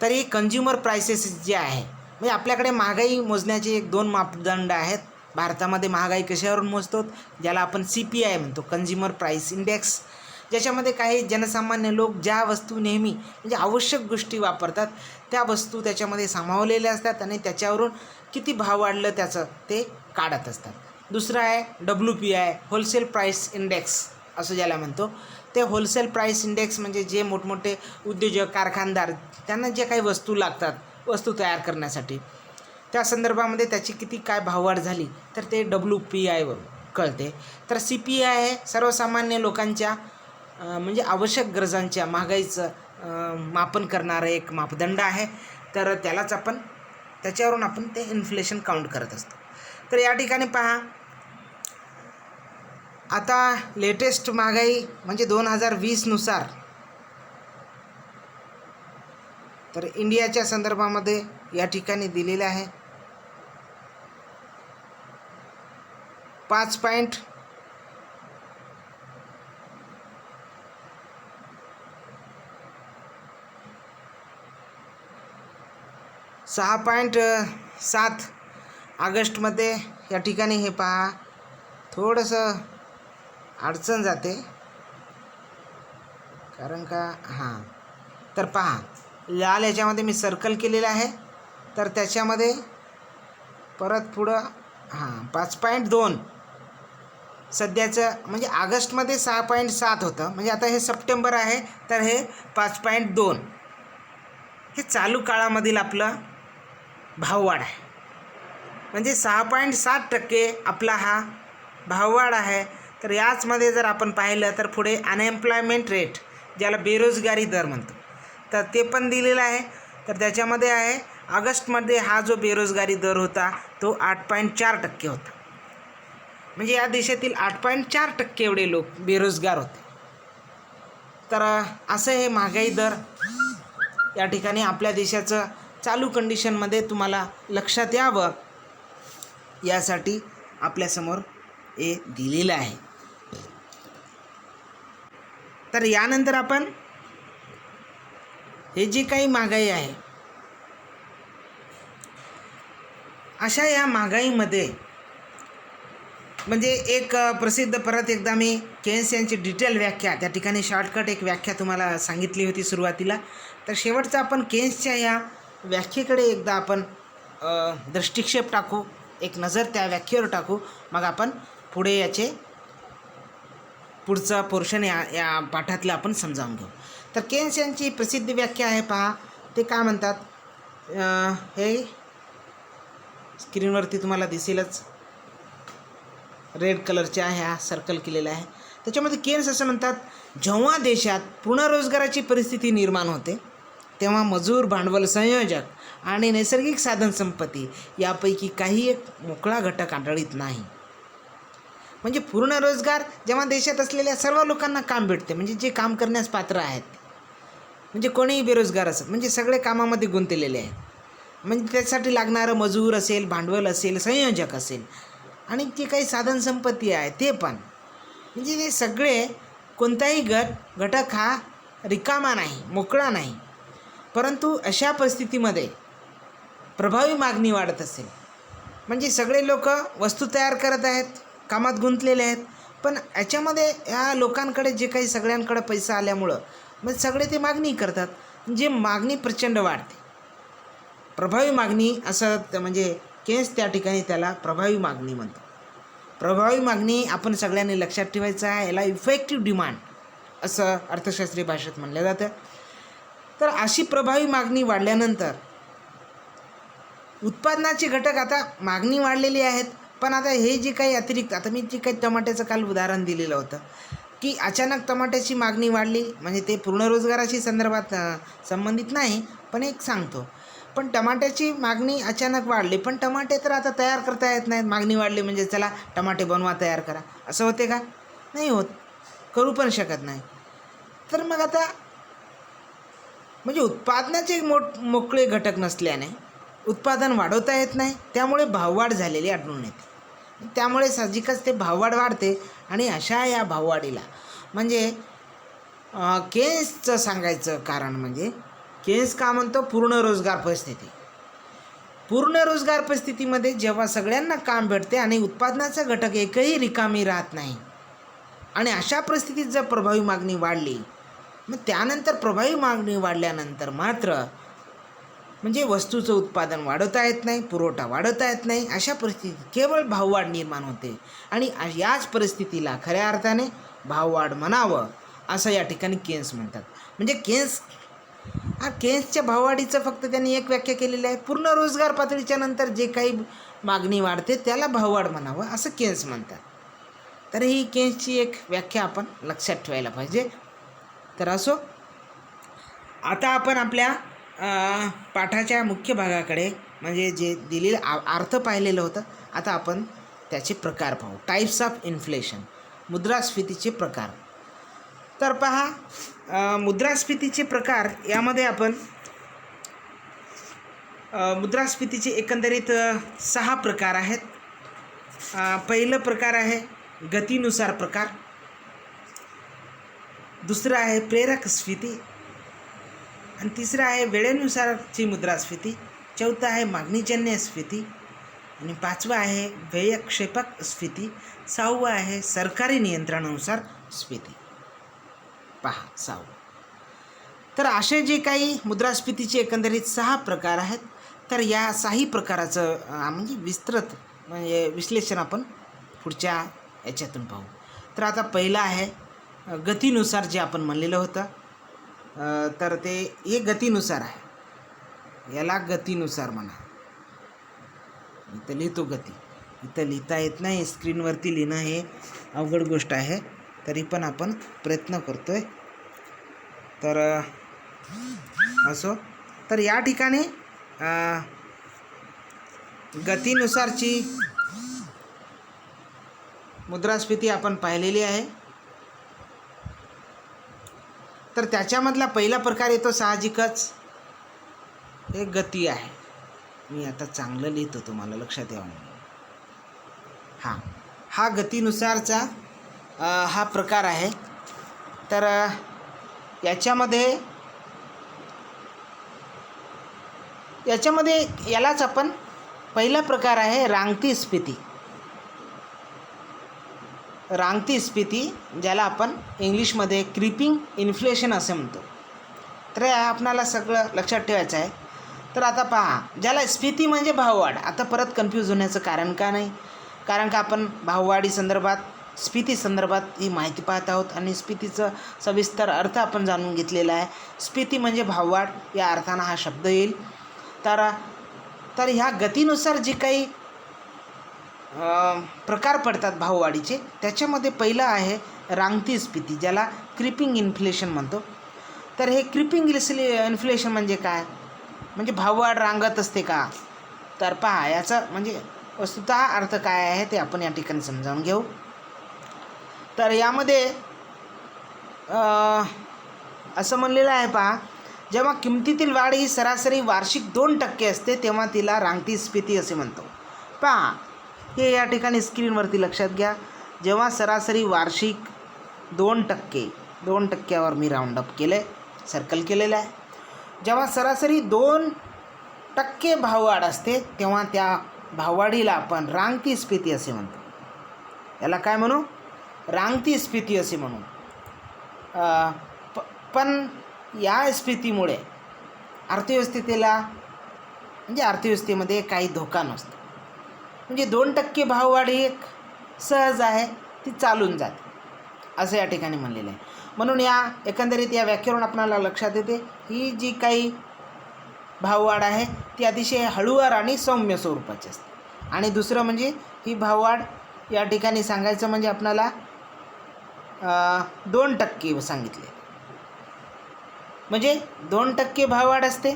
तर हे कंझ्युमर प्राइसेस जे आहे, म्हणजे आपल्याकडे महागाई मोजण्याचे 2 मापदंड आहेत. भारतामध्ये महागाई कशावरून मोजतो, ज्याला आपण CPI म्हणतो, कंझ्युमर प्राइस इंडेक्स, ज्याच्यामध्ये काही जनसामान्य लोक ज्या वस्तू नेहमी म्हणजे आवश्यक गोष्टी वापरतात त्या वस्तू त्याच्यामध्ये सामावलेल्या असतात आणि त्याच्यावरून किती भाव वाढलं त्याचं ते काढत असतात. दुसरं आहे WPI, होलसेल प्राइस इंडेक्स असं ज्याला म्हणतो. ते होलसेल प्राइस इंडेक्स म्हणजे जे मोठमोठे उद्योजक, कारखानदार, त्यांना जे काही वस्तू लागतात वस्तू तयार करण्यासाठी, त्या संदर्भामध्ये त्याची किती काय भाववाढ झाली तर ते WPIवरून कळते. तर CPI हे सर्वसामान्य लोकांच्या म्हणजे आवश्यक गरजांच्या महागाईचं मापन करणारं एक मापदंड आहे. तर त्याच्यावरून आपण ते इन्फ्लेशन काउंट करत असतो. तर या ठिकाणी पहा, आता लेटेस्ट महागाई म्हणजे 2020नुसार तर इंडियाच्या संदर्भामध्ये या ठिकाणी दिलेलं आहे. 5 पॉईंट 6.7 ऑगस्टमध्ये या ठिकाणी हे पहा थोडंसं अडचण जाते, कारण का तर पहा लाल याच्यामध्ये मी सर्कल केलेलं आहे, तर त्याच्यामध्ये परत पुढं 5.2 सध्याचं म्हणजे ऑगस्टमध्ये 6.7 होतं, म्हणजे आता हे सप्टेंबर आहे तर हे 5.2 हे चालू काळामधील आपलं भाववाढ आहे. म्हणजे 6.7% आपला हा भाववाढ आहे. तर याचमध्ये जर आपण पाहिलं तर पुढे अनएम्प्लॉयमेंट रेट ज्याला बेरोजगारी दर म्हणतो तर ते पण दिलेलं आहे. तर त्याच्यामध्ये आहे ऑगस्टमध्ये हा जो बेरोजगारी दर होता तो 8.4% होता. म्हणजे या देशातील 8.4% एवढे लोक बेरोजगार होते. तर असं हे महागाई दर या ठिकाणी आपल्या देशाचं चालू कंडिशनमध्ये तुम्हाला लक्षात यावं यासाठी आपल्यासमोर हे दिलेलं आहे. तर यानंतर आपण हे जी काही महागाई आहे अशा या महागाईमध्ये म्हणजे एक प्रसिद्ध परत एकदा मी केन्स यांची डिटेल व्याख्या त्या ठिकाणी शॉर्टकट एक व्याख्या तुम्हाला सांगितली होती सुरुवातीला. तर शेवटचं आपण केन्सच्या या व्याख्येकडे एकदा आपण दृष्टिक्षेप टाकू, एक नजर त्या व्याख्येवर टाकू, मग आपण पुढे याचे पुढचा पोर्शन या पाठातलं आपण समजावून घेऊ. तर केन्स यांची प्रसिद्ध व्याख्या आहे पहा, ते काय म्हणतात हे स्क्रीनवरती तुम्हाला दिसेलच, रेड कलरच्या ह्या सर्कल केलेला आहे. त्याच्यामध्ये केन्स असं म्हणतात, जेव्हा देशात पूर्ण रोजगाराची परिस्थिती निर्माण होते तेव्हा मजूर, भांडवल, संयोजक आणि नैसर्गिक साधनसंपत्ती यापैकी काही एक मोकळा घटक आढळीत नाही. म्हणजे पूर्ण रोजगार जेव्हा देशात असलेल्या सर्व लोकांना काम भेटते, म्हणजे जे काम करण्यास पात्र आहेत, म्हणजे कोणीही बेरोजगार असत, म्हणजे सगळे कामामध्ये गुंतलेले आहेत. म्हणजे त्यासाठी लागणारं मजूर असेल, भांडवल असेल, संयोजक असेल आणि जे काही साधनसंपत्ती आहे ते पण, म्हणजे ते सगळे कोणताही घटक हा रिकामा नाही, मोकळा नाही. परंतु अशा परिस्थितीमध्ये प्रभावी मागणी वाढत असेल, म्हणजे सगळे लोक वस्तू तयार करत आहेत, कामात गुंतलेले आहेत, पण याच्यामध्ये ह्या लोकांकडे जे काही सगळ्यांकडे पैसा आल्यामुळं मग सगळे ते मागणी करतात, जे मागणी प्रचंड वाढते. प्रभावी मागणी असं म्हणजे केन्स त्या ठिकाणी त्याला प्रभावी मागणी म्हणतो. प्रभावी मागणी आपण सगळ्यांनी लक्षात ठेवायचं आहे, याला इफेक्टिव्ह डिमांड असं अर्थशास्त्रीय भाषेत म्हणलं जातं. तर अशी प्रभावी मागणी वाढल्यानंतर उत्पादनाचे घटक, आता मागणी वाढलेली आहेत, पण आता हे जे काही अतिरिक्त, आता मी जे काही टमाट्याचं काल उदाहरण दिलेलं होतं की अचानक टमाट्याची मागणी वाढली, म्हणजे ते पूर्ण रोजगाराशी संदर्भात संबंधित नाही, पण एक सांगतो. पण टमाट्याची मागणी अचानक वाढली, पण टमाटे तर आता तयार करता येत नाहीत. मागणी वाढली म्हणजे चला टमाटे बनवा, तयार करा, असं होते का? नाही होत, करू पण शकत नाही. तर मग आता म्हणजे उत्पादनाचे मोकळे घटक नसल्याने उत्पादन वाढवता येत नाही, त्यामुळे भाववाढ झालेली आढळून येते. त्यामुळे साहजिकच ते भाववाढ वाढते. आणि अशा या भाववाढीला म्हणजे केन्सचं सांगायचं कारण म्हणजे केन्स का म्हणतो, पूर्ण रोजगार परिस्थिती. पूर्ण रोजगार परिस्थितीमध्ये जेव्हा सगळ्यांना काम भेटते आणि उत्पादनाचा घटक एकही रिकामी राहत नाही, आणि अशा परिस्थितीत जर प्रभावी मागणी वाढली, मग त्यानंतर प्रभावी मागणी वाढल्यानंतर मात्र म्हणजे वस्तूचं उत्पादन वाढवता येत नाही, पुरवठा वाढवता येत नाही. अशा परिस्थितीत केवळ भाववाढ निर्माण होते, आणि याच परिस्थितीला खऱ्या अर्थाने भाववाढ म्हणावं असं या ठिकाणी केन्स म्हणतात. म्हणजे केन्सच्या भाववाढीचं फक्त त्यांनी एक व्याख्या केलेली आहे, पूर्ण रोजगार पातळीच्या नंतर जे काही मागणी वाढते त्याला भाववाढ म्हणावं असं केन्स म्हणतात. तर ही केन्सची एक व्याख्या आपण लक्षात ठेवायला पाहिजे. तर असो, आता आपण आपल्या पाठाच्या मुख्य भागाकडे, म्हणजे जे दिलेलं अर्थ पाहिलेलं होतं, आता आपण त्याचे प्रकार पाहू. टाईप्स ऑफ इन्फ्लेशन, मुद्रास्फीतीचे प्रकार. तर पहा, मुद्रास्फीतीचे प्रकार यामध्ये आपण मुद्रास्फीतीचे एकंदरीत 6 प्रकार आहेत. पहिलं प्रकार आहे गतीनुसार प्रकार, दुसरं आहे प्रेरक स्फीती, आणि तिसरं आहे वेळेनुसारची मुद्रास्फीती, चौथं आहे मागणीजन्य स्फीती, आणि पाचवं आहे व्ययक्षेपक स्फीती, सहावं आहे सरकारी नियंत्रणानुसार स्फीती. पहा 6. तर असे जे काही मुद्रास्फीतीचे एकंदरीत 6 प्रकार आहेत. तर या 6ही प्रकाराचं म्हणजे विस्तृत म्हणजे विश्लेषण आपण पुढच्या याच्यातून पाहू. तर आता पहिलं आहे गतीनुसार जे आपण म्हणलेलं होतं. तर ते हे गतीनुसार आहे, याला गतीनुसार म्हणा. इथं लिहितो गती, इथं लिहिता येत नाही, स्क्रीनवरती लिहिणं हे अवघड गोष्ट आहे, तरी पण आपण प्रयत्न करतोय. तर असो, तर या ठिकाणी गतीनुसारची मुद्रास्फीती आपण पाहिलेली आहे. तर त्याच्यामधला पहिला प्रकार येतो साहजिकच हे गती आहे. मी आता चांगलं लिहितो, तुम्हाला लक्षात यावं म्हणून. हा गतीनुसारचा हा प्रकार आहे. तर याच्यामध्ये यालाच आपण पहिला प्रकार आहे रांगती स्फीती. रांगती स्फीती ज्याला आपण इंग्लिशमध्ये क्रीपिंग इन्फ्लेशन असे म्हणतो. तर आपणाला सगळं लक्षात ठेवायचं आहे. तर आता पहा, ज्याला स्फीती म्हणजे भाववाढ. आता परत कन्फ्यूज होण्याचं कारण का नाही, कारण का आपण भाववाढी संदर्भात स्फीती संदर्भात ही माहिती पाहत आहोत आणि स्फीतीचं सविस्तर अर्थ आपण जाणून घेतलेला आहे. स्फीती म्हणजे भाववाढ या अर्थानं हा शब्द येईल. तर ह्या गतीनुसार जे काही प्रकार पडतात भाववाढीचे, त्याच्यामध्ये पहिलं आहे रांगती स्फीती, ज्याला क्रीपिंग इन्फ्लेशन म्हणतो. तर हे क्रीपिंग इन्फ्लेशन म्हणजे काय, म्हणजे भाववाढ रांगत असते का? तर पहा, याचा म्हणजे वस्तुतः अर्थ काय आहे ते आपण या ठिकाणी समजावून घेऊ. तर यामध्ये असं म्हणलेलं आहे, पहा, जेव्हा किमतीतील वाढ ही सरासरी वार्षिक 2% असते तेव्हा तिला रांगती स्फीती असे म्हणतो. पहा, हे या ठिकाणी स्क्रीनवरती लक्षात घ्या. जेव्हा सरासरी वार्षिक 2%वर मी राऊंड अप केलं आहे, सर्कल केलेलं आहे. जेव्हा सरासरी 2% भाववाढ असते तेव्हा त्या भाववाढीला आपण रांगती स्फीती असे म्हणतो. याला काय म्हणू? रांगती स्फीती असे म्हणू. पण या स्फीतीमुळे अर्थव्यवस्थेमध्ये काही धोका नसतो. म्हणजे 2% भाववाढ ही एक सहज आहे, ती चालून जाते असं या ठिकाणी म्हणलेलं आहे. म्हणून या एकंदरीत या व्याख्येवरून आपल्याला लक्षात येते ही जी काही भाववाढ आहे ती अतिशय हळूवार आणि सौम्य स्वरूपाची असते. आणि दुसरं म्हणजे ही भाववाढ या ठिकाणी सांगायचं म्हणजे आपल्याला 2% सांगितले, म्हणजे 2% भाववाढ असते,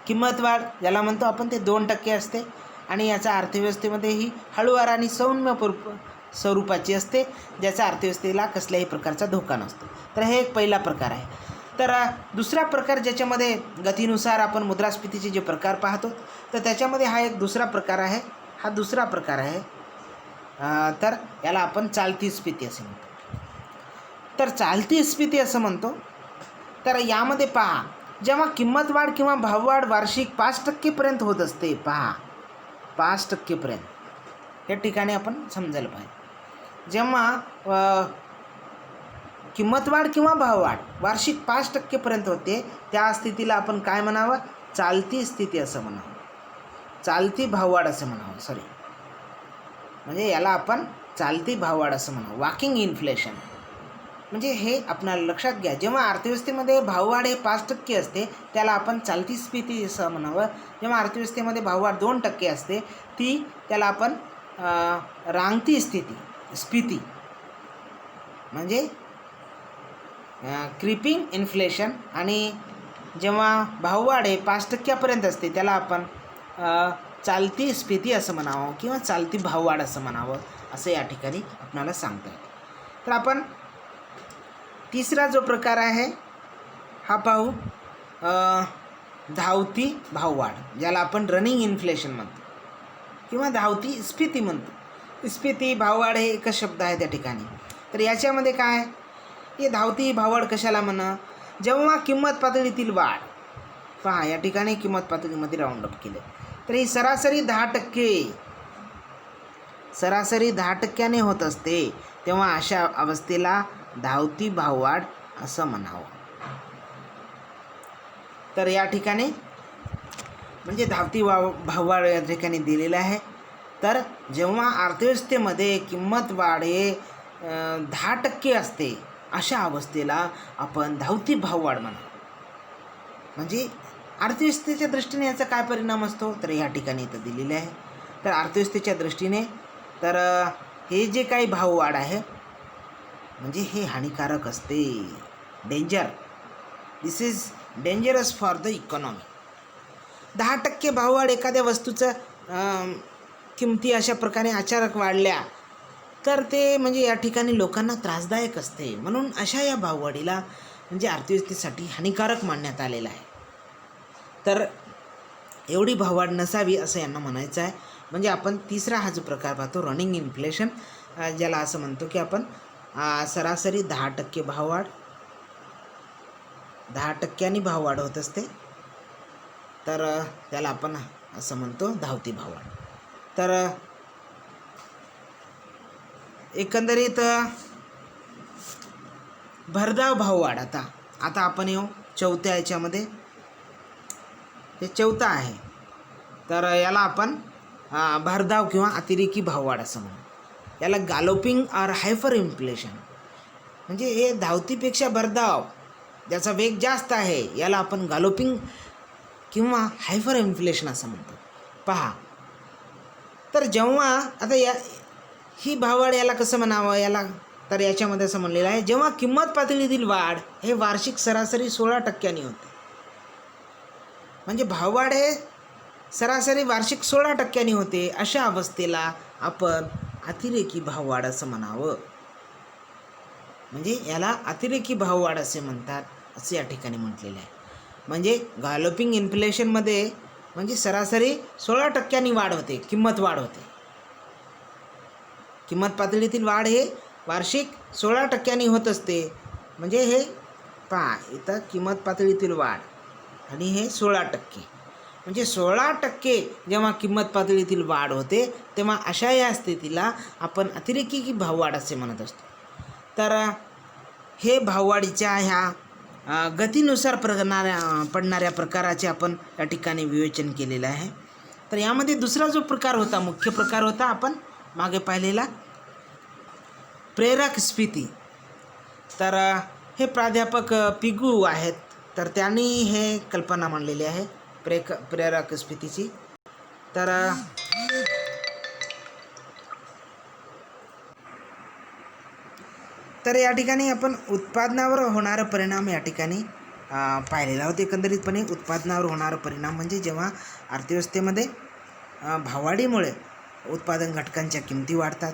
किंमत वाढ ज्याला म्हणतो आपण ते 2% असते. आणि याचा अर्थव्यवस्थेमध्ये ही हळूवार आणि सौम्य स्वरूपाची असते, ज्याचा अर्थव्यवस्थेला कसल्याही प्रकारचा धोका नसतो. तर हे एक पहिला प्रकार आहे. तर दुसरा प्रकार ज्याच्यामध्ये गतीनुसार आपण मुद्रास्फीतीचे जे प्रकार पाहतो, तर त्याच्यामध्ये हा एक दुसरा प्रकार आहे. हा दुसरा प्रकार आहे. तर याला आपण चालती स्फीती असे म्हणतो. तर चालती स्फीती असं म्हणतो. तर यामध्ये पहा, जेव्हा किंमत वाढ किंवा भाववाढ वार्षिक 5% होत असते, पहा 5% या ठिकाणी आपण समजायला पाहिजे. जेव्हा किंमत वाढ किंवा भाववाढ वार्षिक 5% होते त्या स्थितीला आपण काय म्हणावं? चालती स्थिती असं म्हणावं, चालती भाववाढ असं म्हणावं. म्हणजे याला आपण चालती भाववाढ असं म्हणावं, वॉकिंग इन्फ्लेशन. म्हणजे हे आपल्याला लक्षात घ्या, जेव्हा अर्थव्यवस्थेमध्ये भाववाढ हे 5% असते त्याला आपण चालती स्फीती असं म्हणावं. जेव्हा अर्थव्यवस्थेमध्ये भाववाढ 2% असते त्याला आपण रांगती स्फीती म्हणजे क्रीपिंग इन्फ्लेशन. आणि जेव्हा भाववाढ हे 5% असते त्याला आपण चालती स्फीती असं म्हणावं किंवा चालती भाववाढ असं म्हणावं, असं या ठिकाणी आपल्याला सांगता येतं. तर आपण तिसरा जो प्रकार आहे हा पाहू, धावती भाववाढ, ज्याला आपण रनिंग इन्फ्लेशन म्हणतो. किंवा धावती स्फीती म्हणतो. स्फीती भाववाढ हे एकच शब्द आहे त्या ठिकाणी. तर याच्यामध्ये काय, हे धावती भाववाढ कशाला म्हणा, जेव्हा किंमत पातळीतील वाढ, पहा या ठिकाणी किंमत पातळीमध्ये राऊंड अप केलं, तर ही सरासरी 10% होत असते, तेव्हा अशा अवस्थेला धावती भाववाढ असं म्हणावं. तर या ठिकाणी म्हणजे धावती भाववाढ या ठिकाणी दिलेलं आहे. तर जेव्हा अर्थव्यवस्थेमध्ये किंमत वाढ हे 10% असते, अशा अवस्थेला आपण धावती भाववाढ म्हणावं. म्हणजे अर्थव्यवस्थेच्या दृष्टीने याचा काय परिणाम असतो, तर या ठिकाणी इथं दिलेले आहे. तर अर्थव्यवस्थेच्या दृष्टीने तर हे जे काही भाववाढ आहे म्हणजे हे हानिकारक असते, danger, this is dangerous for the economy. 10% भाववाढ एखाद्या वस्तूचं किमती अशा प्रकारे अचानक वाढल्या तर ते म्हणजे या ठिकाणी लोकांना त्रासदायक असते. म्हणून अशा या भाववाढीला म्हणजे अर्थव्यवस्थेसाठी हानिकारक मानण्यात आलेलं आहे. तर एवढी भाववाढ नसावी असं यांना म्हणायचं आहे. म्हणजे आपण तिसरा हा जो प्रकार पाहतो रनिंग इन्फ्लेशन, ज्याला असं म्हणतो की आपण सरासरी 10% भाववाढ, 10% भाववाढ होत असते, तर त्याला आपण असं म्हणतो धावती भाववाढ. तर एकंदरीत भरधाव भाववाढ. आता आपण येऊ चौथ्या याच्यामध्ये, हे चौथा आहे. तर याला आपण भरधाव किंवा अतिरेकी भाववाढ असं म्हणू. याला गॅलोपिंग ऑर हायपर इन्फ्लेशन, म्हणजे हे धावतीपेक्षा भरधाव, ज्याचा वेग जास्त आहे, याला आपण गॅलोपिंग किंवा हायपर इन्फ्लेशन असं म्हणतो. पहा, तर जेव्हा आता ही भाववाढ याला कसं म्हणावं, याला तर याच्यामध्ये असं म्हणलेलं आहे, जेव्हा किंमत पातळीतील वाढ हे वार्षिक सरासरी 16% होते. म्हणजे भाववाढ हे सरासरी वार्षिक 16% होते, अशा अवस्थेला आपण अतिरेकी भाववाढ असं म्हणावं. म्हणजे याला अतिरेकी भाववाढ असे म्हणतात, असे या ठिकाणी म्हटलेलं आहे. म्हणजे गॅलोपिंग इन्फ्लेशनमध्ये म्हणजे सरासरी 16% वाढ होते, किंमत वाढ होते. किंमत पातळीतील वाढ हे वार्षिक 16% होत असते. म्हणजे हे पहा इथं किंमत पातळीतील वाढ आणि हे 16%, म्हणजे 16% जेव्हा किंमत पातळीतील वाढ होते तेव्हा अशा या स्थितीला आपण अतिरेकी भाववाढ असे म्हणत असतो. तर हे भाववाढीच्या ह्या गतीनुसार पडणाऱ्या प्रकाराचे आपण या ठिकाणी विवेचन केलेलं आहे. तर यामध्ये दुसरा जो प्रकार होता, मुख्य प्रकार होता आपण मागे पाहिलेला, प्रेरक स्फीती. तर हे प्राध्यापक पिगू आहेत, तर त्यांनी हे कल्पना मांडलेली आहे प्रेरक स्फीतीची. तर या ठिकाणी आपण उत्पादनावर होणारा परिणाम या ठिकाणी पाहिलेला होता. एकंदरीतपणे उत्पादनावर होणारा परिणाम म्हणजे जेव्हा अर्थव्यवस्थेमध्ये भाववाढीमुळे उत्पादन घटकांच्या किमती वाढतात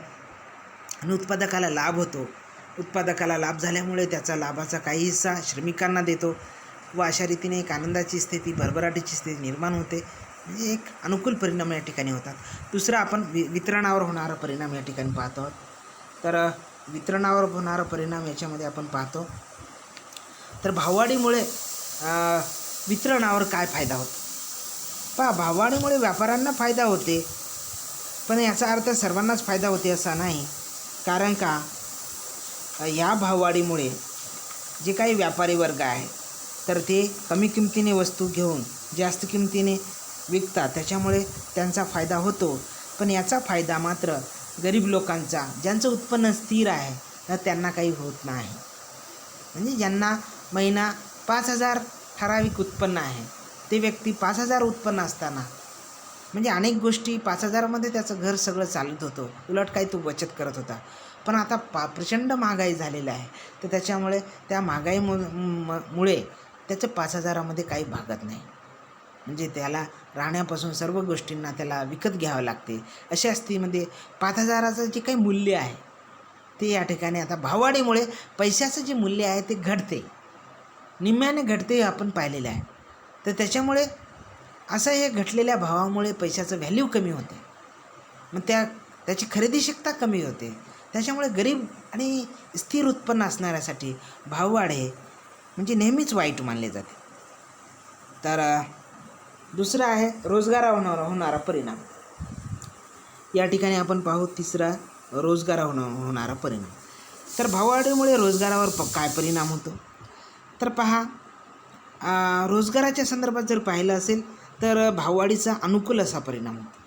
आणि उत्पादकाला लाभ होतो. उत्पादकाला लाभ झाल्यामुळे त्याचा लाभाचा काही हिस्सा श्रमिकांना देतो व अशा रीतीने एक आनंदाची स्थिती, भरभराटीची स्थिती निर्माण होते. म्हणजे एक अनुकूल परिणाम या ठिकाणी होतात. दुसरा आपण वितरणावर होणारा परिणाम या ठिकाणी पाहतो आहोत. तर वितरणावर होणारा परिणाम याच्यामध्ये आपण पाहतो, तर भाववाढीमुळे वितरणावर काय फायदा होतो. पहा, भाववाढीमुळे व्यापाऱ्यांना फायदा होते, पण याचा अर्थ सर्वांनाच फायदा होते असा नाही. कारण का, या भाववाढीमुळे जे काही व्यापारी वर्ग आहे तर ते कमी किमतीने वस्तू घेऊन जास्त किमतीने विकतात, त्याच्यामुळे त्यांचा फायदा होतो. पण याचा फायदा मात्र गरीब लोकांचा, ज्यांचं उत्पन्न स्थिर आहे तर त्यांना काही होत नाही. म्हणजे ज्यांना महिना 5,000 ठराविक उत्पन्न आहे, ते व्यक्ती 5,000 उत्पन्न असताना म्हणजे अनेक गोष्टी 5,000मध्ये त्याचं घर सगळं चालत होतं, उलट काही तो बचत करत होता. पण आता प्रचंड महागाई झालेली आहे, तर त्याच्यामुळे त्या महागाईमुळे त्याचं 5,000मध्ये काही भागत नाही. म्हणजे त्याला राहण्यापासून सर्व गोष्टींना त्याला विकत घ्यावं लागते. अशा स्थितीमध्ये 5,000चं जे काही मूल्य आहे ते या ठिकाणी आता भाववाढीमुळे पैशाचं जे मूल्य आहे ते घटते, निम्म्याने घटते, आपण पाहिलेलं आहे. तर त्याच्यामुळे असं हे घटलेल्या भावामुळे पैशाचं व्हॅल्यू कमी होते. मग त्याची खरेदी शक्ती कमी होते. त्याच्यामुळे गरीब आणि स्थिर उत्पन्न असणाऱ्यासाठी भाववाढ हे म्हणजे नेहमीच वाईट मानले जाते. तर दुसरा आहे रोजगारावर होणारा परिणाम. या ठिकाणी आपण पाहू तिसरा रोजगारावर होणारा परिणाम. तर भाववाढीमुळे रोजगारावर काय परिणाम होतो? तर पहा, रोजगाराच्या संदर्भात जर पाहिलं असेल तर भाववाढीचा अनुकूल असा परिणाम होतो.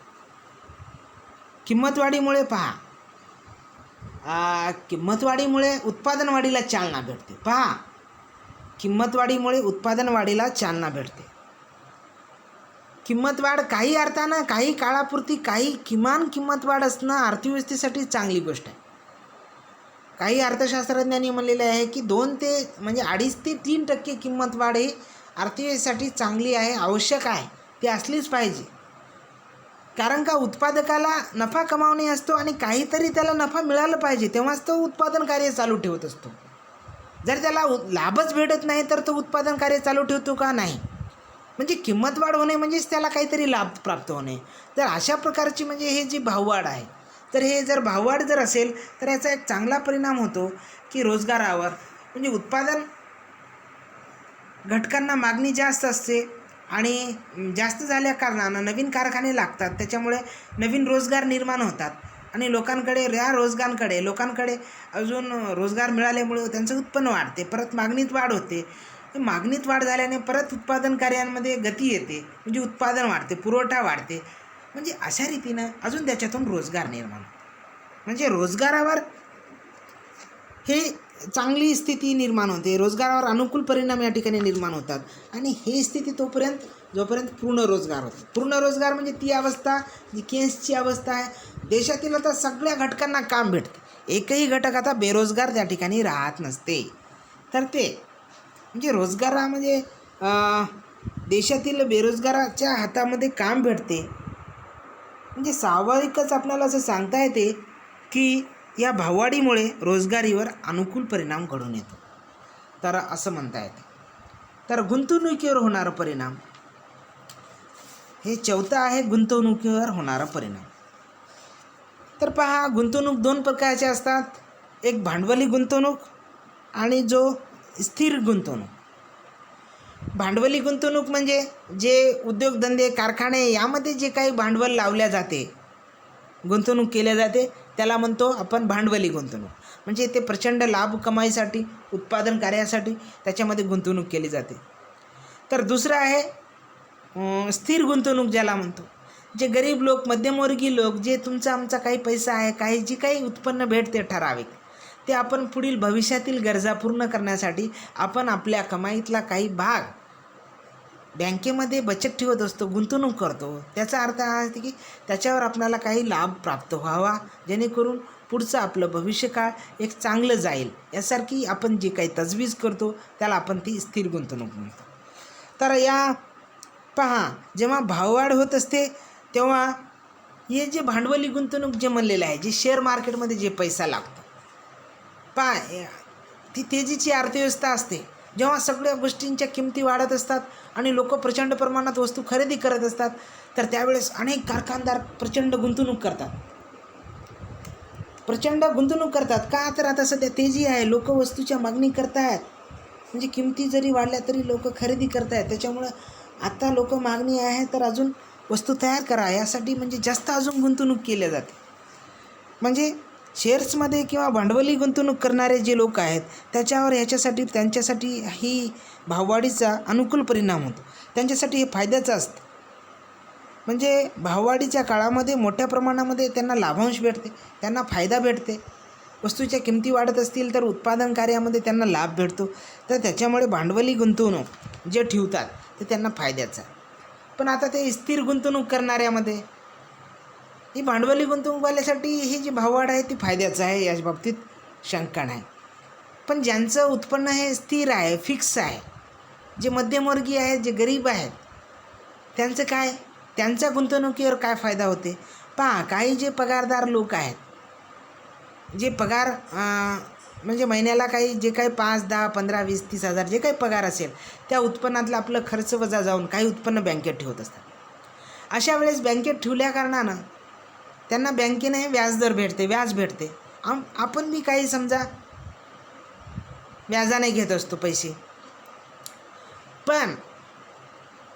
किंमतवाढीमुळे पहा, किंमतवाढीमुळे उत्पादन वाढीला चालना भेटते. पहा, किंमतवाढीमुळे उत्पादन वाढीला चालना भेटते. किंमतवाढ काही अर्थानं काही काळापुरती किमान किंमतवाढ असणं अर्थव्यवस्थेसाठी चांगली गोष्ट आहे. काही अर्थशास्त्रज्ञांनी म्हणलेले आहे की 2.5 ते 3% किंमतवाढ ही अर्थव्यवस्थेसाठी चांगली आहे, आवश्यक आहे, ती असलीच पाहिजे. कारण का उत्पादकाला नफा कमावणे असतो आणि काहीतरी त्याला नफा मिळाला पाहिजे, तेव्हाच तो उत्पादन कार्य चालू ठेवत असतो. जर त्याला लाभच भेटत नाही तर तो उत्पादन कार्य चालू ठेवतो का? नाही. म्हणजे किंमतवाढ होणे म्हणजेच त्याला काहीतरी लाभ प्राप्त होणे. तर अशा प्रकारची म्हणजे हे जी भाववाढ आहे, तर हे जर भाववाढ जर असेल तर याचा एक चांगला परिणाम होतो की रोजगारावर, म्हणजे उत्पादन घटकांना मागणी जास्त असते आणि जास्त झाल्या कारणानं नवीन कारखाने लागतात. त्याच्यामुळे नवीन रोजगार निर्माण होतात आणि लोकांकडे अजून रोजगार मिळाल्यामुळे त्यांचं उत्पन्न वाढते, परत मागणीत वाढ होते. मागणीत वाढ झाल्याने परत उत्पादन कार्यांमध्ये गती येते, म्हणजे उत्पादन वाढते, पुरवठा वाढते. म्हणजे अशा रीतीनं अजून त्याच्यातून रोजगार निर्माण होतो. म्हणजे रोजगारावर हे चांगली स्थिती निर्माण होते, रोजगारावर अनुकूल परिणाम या ठिकाणी निर्माण होतात. आणि ही स्थिती जोपर्यंत पूर्ण रोजगार होतो. पूर्ण रोजगार म्हणजे ती अवस्था जी केन्सची अवस्था आहे. देशातील आता सगळ्या घटकांना काम भेटते, एकही घटक आता बेरोजगार त्या ठिकाणी राहत नसते. तर ते म्हणजे रोजगारामध्ये देशातील बेरोजगाराच्या हातामध्ये काम भेटते. म्हणजे स्वाभाविकच आपल्याला असं सांगता येते की या भाववाढीमुळे रोजगारीवर अनुकूल परिणाम घडून येतो. तर असं म्हणता येते. तर गुंतवणुकीवर होणारा परिणाम हे चौथा आहे, गुंतवणुकीवर होणारा परिणाम. तर पहा, गुंतवणूक 2 प्रकारचे असतात, एक भांडवली गुंतवणूक आणि जो स्थिर गुंतवणूक. भांडवली गुंतवणूक म्हणजे जे उद्योगधंदे, कारखाने यामध्ये जे काही भांडवल लावल्या जाते, गुंतवणूक केल्या जाते, त्याला म्हणतो आपण भांडवली गुंतवणूक. म्हणजे ते प्रचंड लाभ कमाईसाठी, उत्पादन कार्यासाठी त्याच्यामध्ये गुंतवणूक केली जाते. तर दुसरं आहे स्थिर गुंतवणूक, ज्याला म्हणतो जे गरीब लोक, मध्यमवर्गीय लोक, जे तुमचा आमचा काही पैसा आहे, जी काही उत्पन्न भेटते ठराविक, ते आपण पुढील भविष्यातील गरजा पूर्ण करण्यासाठी आपण आपल्या कमाईतला काही भाग बँकेमध्ये बचत ठेवत असतो, गुंतवणूक करतो. त्याचा अर्थ हा आहे की त्याच्यावर आपल्याला काही लाभ प्राप्त व्हावा, जेणेकरून पुढचं आपलं भविष्यकाळ एक चांगलं जाईल, यासारखी आपण जे काही तजवीज करतो त्याला आपण ती स्थिर गुंतवणूक म्हणतो. तर या पहा, जेव्हा भाववाढ होत असते तेव्हा हे जे भांडवली गुंतवणूक जे म्हणलेलं आहे, जे शेअर मार्केटमध्ये जे पैसा लागतो, पहा ती तेजीची अर्थव्यवस्था असते. जेव्हा सगळ्या गोष्टींच्या किमती वाढत असतात आणि लोक प्रचंड प्रमाणात वस्तू खरेदी करत असतात, तर त्यावेळेस अनेक कारखानदार प्रचंड गुंतवणूक करतात. का? तर आता सध्या तेजी आहे, लोक वस्तूच्या मागणी करत आहेत, म्हणजे किमती जरी वाढल्या तरी लोक खरेदी करत आहेत. त्याच्यामुळं आता लोक मागणी आहे तर अजून वस्तू तयार करा यासाठी म्हणजे जास्त अजून गुंतवणूक केल्या जाते. म्हणजे शेअर्समध्ये किंवा भांडवली गुंतवणूक करणारे जे लोक आहेत त्यांच्यासाठी ही भाववाढीचा अनुकूल परिणाम होतो, त्यांच्यासाठी हे फायद्याचं असतं. म्हणजे भाववाढीच्या काळामध्ये मोठ्या प्रमाणामध्ये त्यांना लाभांश भेटते, त्यांना फायदा भेटते. वस्तूच्या किमती वाढत असतील तर उत्पादन कार्यामध्ये त्यांना लाभ भेटतो. तर त्याच्यामुळे भांडवली गुंतवणूक जे ठेवतात ते त्यांना फायद्याचं आहे. पण आता ते स्थिर गुंतवणूक करणाऱ्यामध्ये ही भांडवली गुंतवणूकवाल्यासाठी ही जी भाववाढ आहे ती फायद्याचं आहे, या बाबतीत शंका नाही. पण ज्यांचं उत्पन्न हे स्थिर आहे, फिक्स आहे, जे मध्यमवर्गीय आहेत, जे गरीब आहेत, त्यांचं काय, त्यांच्या गुंतवणुकीवर काय फायदा होते? पहा, काही जे पगारदार लोक आहेत, जे पगार म्हणजे महिन्याला जे काही 5, 10, 15, 20, 30 हजार जे काही पगार असेल त्या उत्पन्नातलं आपलं खर्च वजा जाऊन काही उत्पन्न बँकेत ठेवत असतात. अशा वेळेस बँकेत ठेवल्या कारणानं त्यांना बँकेने व्याजदर भेटते, व्याज भेटते. आपण बी काही समजा व्याजाने घेत असतो पैसे. पण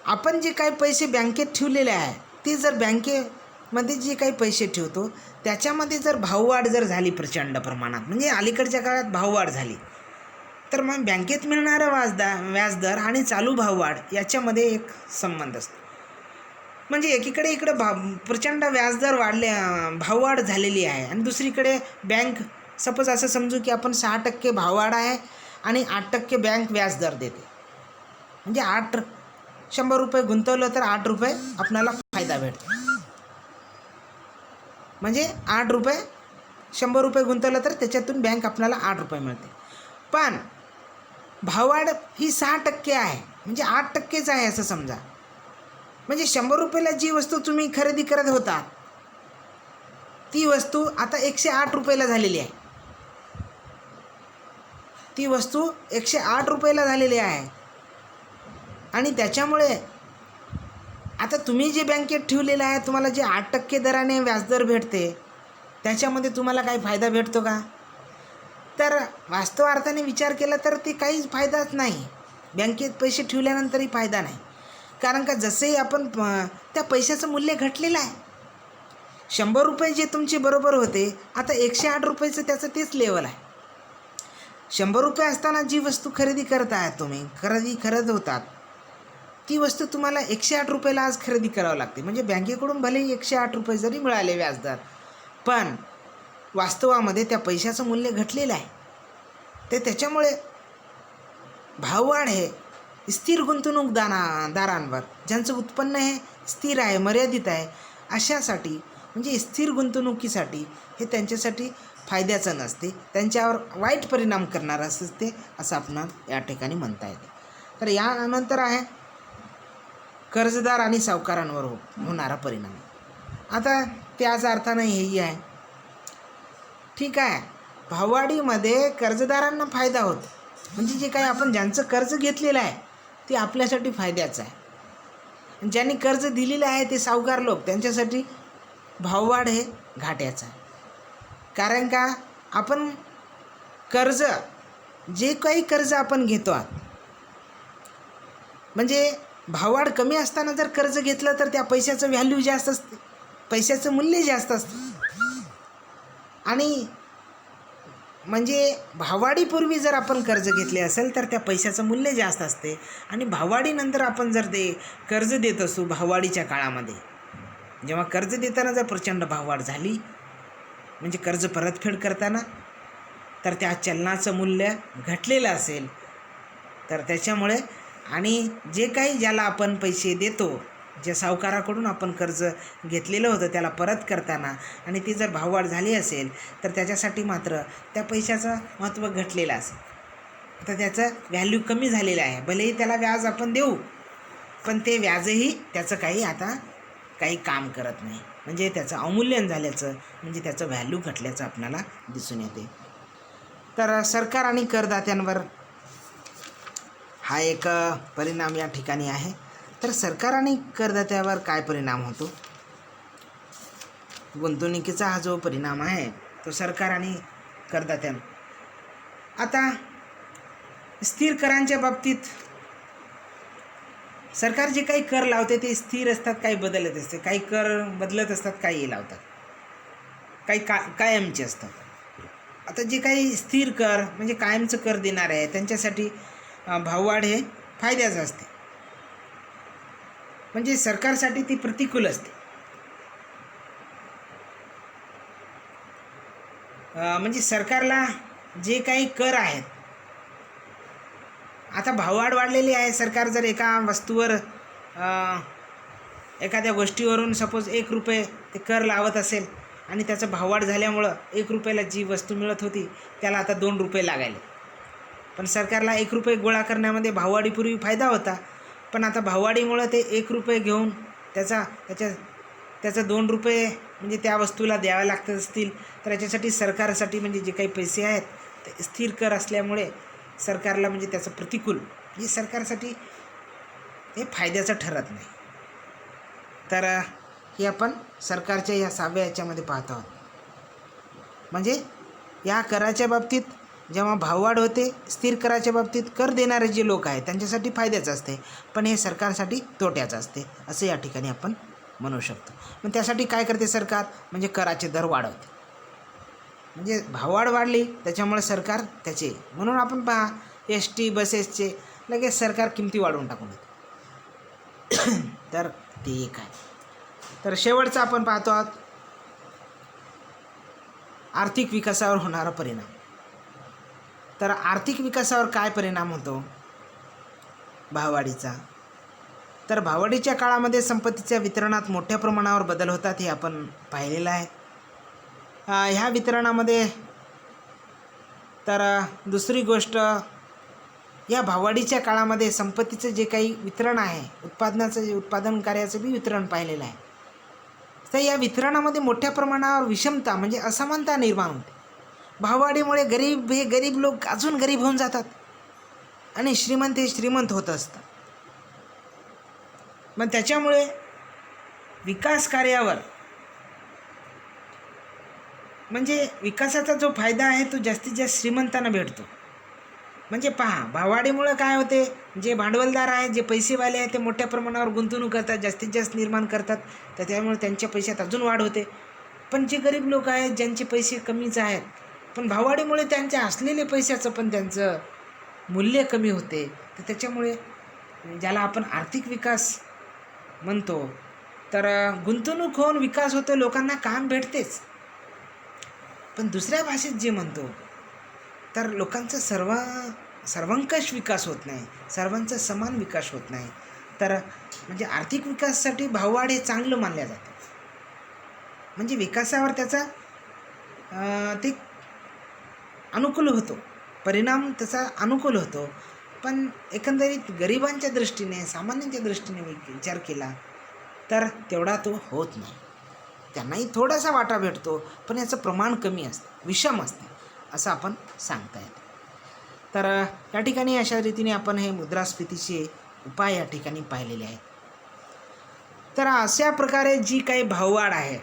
आपण जे काही पैसे बँकेत ठेवलेले आहे ते जर बँकेमध्ये जे काही पैसे ठेवतो त्याच्यामध्ये जर भाववाढ जर झाली प्रचंड प्रमाणात, म्हणजे अलीकडच्या काळात भाववाढ झाली, तर मग बँकेत मिळणारं व्याजदर आणि चालू भाववाढ याच्यामध्ये एक संबंध असतो. म्हणजे एकीकडे प्रचंड व्याजदर भाववाढ झालेली आहे आणि दुसरीकडे बँक सपोज असं समजू की आपण 6% भाववाढ आहे आणि 8% बँक व्याजदर देते. म्हणजे 100 रुपये गुंतवलं तर 8 रुपये आपल्याला फायदा भेटतो. म्हणजे 8 रुपये 100 रुपये गुंतवलं तर त्याच्यातून बँक आपल्याला 8 रुपये मिळते. पण भाववाढ ही 6% आहे, म्हणजे 8%च आहे असं समजा. म्हणजे 100 रुपयाला जी वस्तू तुम्ही खरेदी करत होता ती वस्तू आता 108 रुपयाला झालेली आहे. ती वस्तू 108 रुपयाला झालेली आहे. आणि त्याच्यामुळे आता तुम्ही जे बँकेत ठेवलेलं आहे तुम्हाला जे 8% दराने व्याजदर भेटते त्याच्यामध्ये तुम्हाला काही फायदा भेटतो का? तर वास्तव अर्थाने विचार केला तर ते काहीच फायदाच नाही. बँकेत पैसे ठेवल्यानंतरही फायदा नाही. कारण का जसंही आपण त्या पैशाचं मूल्य घटलेलं आहे. 100 रुपये जे तुमचे बरोबर होते आता 108 रुपयाचं त्याचं तेच लेवल आहे. 100 रुपये असताना जी वस्तू खरेदी करत आहात तुम्ही खरेदी होतात ती वस्तू तुम्हाला 108 रुपयाला आज खरेदी करावं लागते. म्हणजे बँकेकडून भलेही 108 रुपये जरी मिळाले व्याजदर, पण वास्तवामध्ये त्या पैशाचं मूल्य घटलेलं आहे. ते त्याच्यामुळे भाववाढ हे स्थिर गुंतवणूकदारांवर ज्यांचं उत्पन्न हे स्थिर आहे, मर्यादित आहे, अशासाठी म्हणजे स्थिर गुंतवणुकीसाठी हे त्यांच्यासाठी फायद्याचं नसते, त्यांच्यावर वाईट परिणाम करणारं असते असं आपणाला या ठिकाणी म्हणता येते. तर यानंतर आहे कर्जदार आणि सावकारांवर होणारा परिणाम. आता त्याच अर्थानं हेही आहे. ठीक आहे, भाववाढीमध्ये कर्जदारांना फायदा होतो. म्हणजे जे काही आपण ज्यांचं कर्ज घेतलेलं आहे ते आपल्यासाठी फायद्याचं आहे. ज्यांनी कर्ज दिलेलं आहे ते सावकार लोक, त्यांच्यासाठी भाववाढ हे घाट्याचं आहे. कारण का आपण जे काही कर्ज आपण घेतो आहात, म्हणजे भाववाढ कमी असताना जर कर्ज घेतलं तर त्या पैशाचं व्हॅल्यू जास्त असते, पैशाचं मूल्य जास्त असतं. आणि म्हणजे भाववाढीपूर्वी जर आपण कर्ज घेतले असेल तर त्या पैशाचं मूल्य जास्त असते. आणि भाववाढीनंतर आपण जर ते कर्ज देत असू भाववाढीच्या काळामध्ये, जेव्हा कर्ज देताना जर प्रचंड भाववाढ झाली म्हणजे कर्ज परतफेड करताना तर त्या चलनाचं मूल्य घटलेलं असेल तर त्याच्यामुळे आणि जे काही ज्याला आपण पैसे देतो, ज्या सावकाराकडून आपण कर्ज घेतलेलं होतं त्याला परत करताना आणि ती जर भाववाढ झाली असेल तर त्याच्यासाठी मात्र त्या पैशाचं महत्त्व घटलेलं असेल. आता त्याचं व्हॅल्यू कमी झालेलं आहे. भलेही त्याला व्याज आपण देऊ पण ते व्याजही त्याचं काही काम करत नाही. म्हणजे त्याचं अवमूल्यन झाल्याचं, म्हणजे त्याचं व्हॅल्यू घटल्याचं आपल्याला दिसून येते. तर सरकार आणि करदात्यांवर हा एक परिणाम या ठिकाणी आहे. तर सरकार आणि करदात्यावर काय परिणाम होतो? गुंतवणुकीचा हा जो परिणाम आहे तो सरकार आणि करदात्यांवर. आता स्थिर करांच्या बाबतीत सरकार जे काही कर लावते ते स्थिर असतात, काही बदलत असते. काही कर बदलत असतात, काही लावतात, काही कायमचे असतात. आता जे काही स्थिर कर म्हणजे कायमचं कर देणारे आहे त्यांच्यासाठी भाववाढ हे फायद्याचं असते. म्हणजे सरकारसाठी ती प्रतिकूल असते. म्हणजे सरकारला जे काही कर आहेत, आता भाववाढ वाढलेली आहे. सरकार जर एका वस्तूवर एखाद्या गोष्टीवरून सपोज 1 रुपये ते कर लावत असेल आणि त्याचं भाववाढ झाल्यामुळं 1 रुपयाला जी वस्तू मिळत होती त्याला आता 2 रुपये लागायले. पण सरकारला 1 रुपये गोळा करण्यामध्ये भाववाढीपूर्वी फायदा होता, पण आता भाववाढीमुळं ते 1 रुपये घेऊन त्याचा 2 रुपये म्हणजे त्या वस्तूला द्यावे लागत असतील तर याच्यासाठी सरकारसाठी म्हणजे जे काही पैसे आहेत ते स्थिर कर असल्यामुळे सरकारला म्हणजे त्याचं प्रतिकूल म्हणजे सरकारसाठी हे फायद्याचं ठरत नाही. तर हे आपण सरकारच्या या 6व्या याच्यामध्ये पाहतो आहोत. म्हणजे या कराच्या बाबतीत जेव्हा भाववाढ होते, स्थिर कराच्या बाबतीत कर देणारे जे लोक आहेत त्यांच्यासाठी फायद्याचं असते, पण हे सरकारसाठी तोट्याचं असते असं या ठिकाणी आपण म्हणू शकतो. मग त्यासाठी काय करते सरकार, म्हणजे कराचे दर वाढवते. म्हणजे भाववाढ वाढली त्याच्यामुळे सरकार त्याचे, म्हणून आपण पहा ST बसेसचे लगेच सरकार किमती वाढवून टाकून देते. तर ते एक आहे. तर शेवटचं आपण पाहतो आहोत आर्थिक विकासावर होणारा परिणाम. तर आर्थिक विकासावर काय परिणाम होतो भाववाढीचा, तर भाववाढीच्या काळामध्ये संपत्तीच्या वितरणात मोठ्या प्रमाणावर बदल होतात हे आपण पाहिलेलं आहे. ह्या वितरणामध्ये तर दुसरी गोष्ट, या भाववाढीच्या काळामध्ये संपत्तीचं जे काही वितरण आहे, उत्पादनाचं जे उत्पादन कार्याचं बी वितरण पाहिलेलं आहे. तर या वितरणामध्ये मोठ्या प्रमाणावर विषमता म्हणजे असमानता निर्माण होते. भाववाढीमुळे गरीब लोक अजून गरीब होऊन जातात आणि श्रीमंत हे श्रीमंत होत असतात. मग त्याच्यामुळे विकास कार्यावर म्हणजे विकासाचा जो फायदा आहे तो जास्तीत जास्त श्रीमंतांना भेटतो. म्हणजे पहा भाववाढीमुळे काय होते, जे भांडवलदार आहेत, जे पैसेवाले आहेत ते मोठ्या प्रमाणावर गुंतवणूक करतात, जास्तीत जास्त निर्माण करतात, तर त्यामुळे त्यांच्या पैशात अजून वाढ होते. पण जे गरीब लोक आहेत ज्यांचे पैसे कमीच आहेत, पण भाववाढीमुळे त्यांच्या असलेले पैशाचं पण त्यांचं मूल्य कमी होते. तर त्याच्यामुळे ज्याला आपण आर्थिक विकास म्हणतो, तर गुंतवणूक होऊन विकास होतो, लोकांना काम भेटतेच. पण दुसऱ्या भाषेत जे म्हणतो तर लोकांचा सर्वंकष विकास होत नाही, सर्वांचा समान विकास होत नाही. तर म्हणजे आर्थिक विकासासाठी भाववाढ हे चांगलं मानलं जातं. म्हणजे विकासावर त्याचा ते अनुकूल होतो, परिणाम त्याचा अनुकूल होतो. पण एकंदरीत गरिबांच्या दृष्टीने, सामान्यांच्या दृष्टीने विचार केला तर तेवढा तो होत नाही. त्यांनाही थोडासा वाटा भेटतो, पण याचं प्रमाण कमी असतं, विषम असतं असं आपण सांगता येतं. तर या ठिकाणी अशा रीतीने आपण हे मुद्रास्फीतीचे उपाय या ठिकाणी पाहिलेले आहेत. तर अशा प्रकारे जी काही भाववाढ आहे,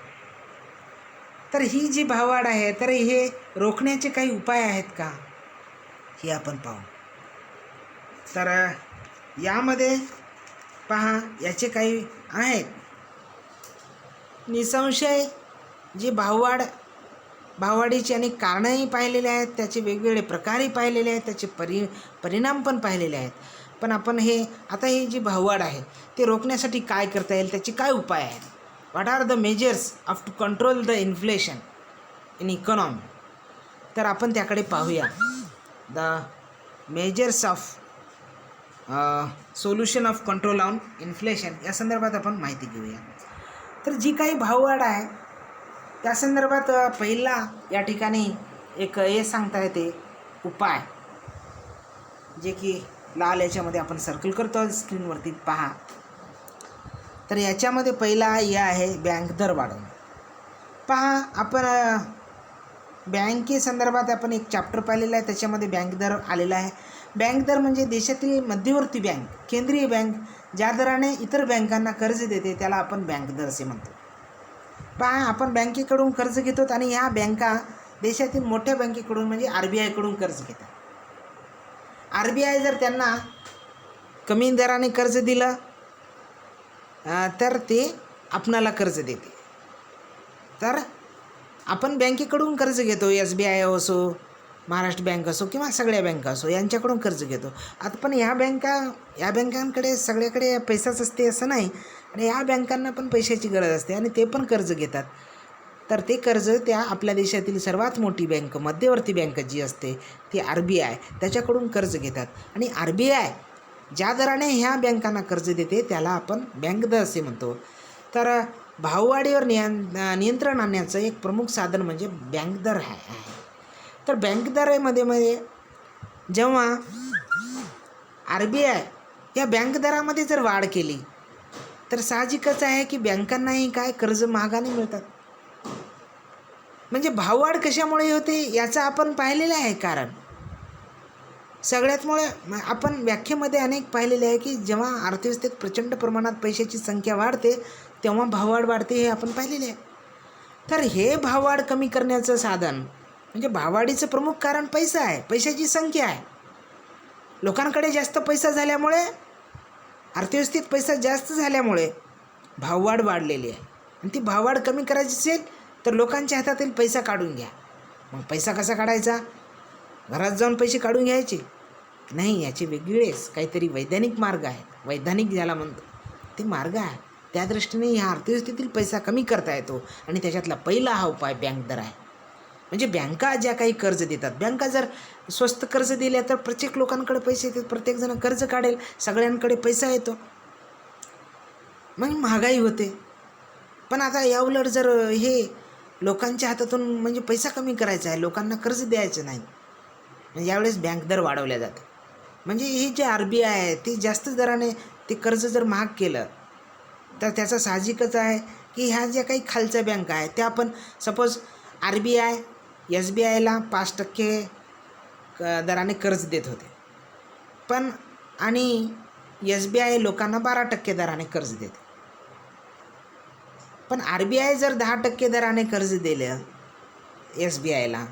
तर ही जी भाववाढ आहे तर हे रोखण्याचे काही उपाय आहेत का हे आपण पाहू. तर यामध्ये पहा याचे काही आहेत. निसंशय जी भाववाढीची अनेक कारणंही पाहिलेले आहेत, त्याचे वेगवेगळे प्रकारही पाहिलेले आहेत, त्याचे परिणाम पण पाहिलेले आहेत. पण आपण आता ही जी भाववाढ आहे ते रोखण्यासाठी काय करता येईल, त्याचे काय उपाय आहेत, what are the measures of to control the inflation in economy. तर आपण त्याकडे पाहूया. The measures of solution of control on inflation या संदर्भात आपण माहिती घेऊया. तर जी काही भाववाढ आहे त्या संदर्भात पहिला या ठिकाणी एक हे सांगता येते उपाय, जे की लाल याच्यामध्ये आपण सर्कल करतो स्क्रीनवरती पहा. तर याच्यामध्ये पहिला हे आहे बँक दर वाढवणे. पहा आपण बँकेसंदर्भात आपण एक चॅप्टर पाहिलेला आहे, त्याच्यामध्ये बँक दर आलेला आहे. बँक दर म्हणजे देशातील मध्यवर्ती बँक, केंद्रीय बँक ज्या दराने इतर बँकांना कर्ज देते त्याला आपण बँक दर असे म्हणतो. पहा आपण बँकेकडून कर्ज घेतो आणि ह्या बँका देशातील मोठ्या बँकेकडून म्हणजे RBI कडून कर्ज घेतात. RBI जर त्यांना कमी दराने कर्ज दिलं तर ते आपणाला कर्ज देते. तर आपण बँकेकडून कर्ज घेतो, SBI असो, महाराष्ट्र बँक असो किंवा सगळ्या बँका असो, यांच्याकडून कर्ज घेतो. आता पण या बँकांकडे सगळ्याकडे पैसाच असते असं नाही, आणि या बँकांना पण पैशाची गरज असते आणि ते पण कर्ज घेतात. तर ते कर्ज त्या आपल्या देशातील सर्वात मोठी बँक, मध्यवर्ती बँक जी असते ती RBI, त्याच्याकडून कर्ज घेतात. आणि RBI ज्या दराने ह्या बँकांना कर्ज देते त्याला आपण बँक दर असे म्हणतो. तर भाववाढीवर नियंत्रण आणण्याचं एक प्रमुख साधन म्हणजे बँक दर आहे. तर बँक दरामध्ये जेव्हा RBI या बँक दरामध्ये जर वाढ केली तर साहजिकच आहे की बँकांनाही काय कर्ज महागाने मिळतात. म्हणजे भाववाढ कशामुळे होते याचं आपण पाहिलेलं आहे कारण. सगळ्यातमुळे आपण व्याख्येमध्ये अनेक पाहिलेले आहे की जेव्हा अर्थव्यवस्थेत प्रचंड प्रमाणात पैशाची संख्या वाढते तेव्हा भाववाढ वाढते हे आपण पाहिलेले आहे. तर हे भाववाढ कमी करण्याचं साधन म्हणजे भाववाढीचं प्रमुख कारण पैसा आहे, पैशाची संख्या आहे. लोकांकडे जास्त पैसा झाल्यामुळे, अर्थव्यवस्थेत पैसा जास्त झाल्यामुळे भाववाढ वाढलेली आहे. आणि ती भाववाढ कमी करायची असेल तर लोकांच्या हातातील पैसा काढून घ्या. मग पैसा कसा काढायचा? घरात जाऊन पैसे काढून घ्यायचे नाही, याचे वेगवेगळेच काहीतरी वैधानिक मार्ग आहेत. वैधानिक ज्याला म्हणतो ते मार्ग आहे. त्या दृष्टीने ह्या अर्थव्यवस्थेतील पैसा कमी करता येतो. आणि त्याच्यातला पहिला हा उपाय बँक दर आहे. म्हणजे बँका ज्या काही कर्ज देतात, बँका जर स्वस्त कर्ज दिल्या तर प्रत्येक लोकांकडे पैसे येतात, प्रत्येकजण कर्ज काढेल, सगळ्यांकडे पैसा येतो, मग महागाई होते. पण आता याउलट जर हे लोकांच्या हातातून म्हणजे पैसा कमी करायचा आहे, लोकांना कर्ज द्यायचं नाही, म्हणजे यावेळेस बँक दर वाढवल्या जाते. म्हणजे हे जे RBI आहे ते जास्त दराने ते कर्ज जर महाग केलं तर त्याचा साहजिकच आहे की ह्या ज्या काही खालच्या बँका आहेत त्या आपण सपोज RBI SBIला 5% दराने कर्ज देत होते, पण आणि SBI लोकांना 12% दराने कर्ज देते. पण RBI जर 10% दराने कर्ज दिलं SBIला,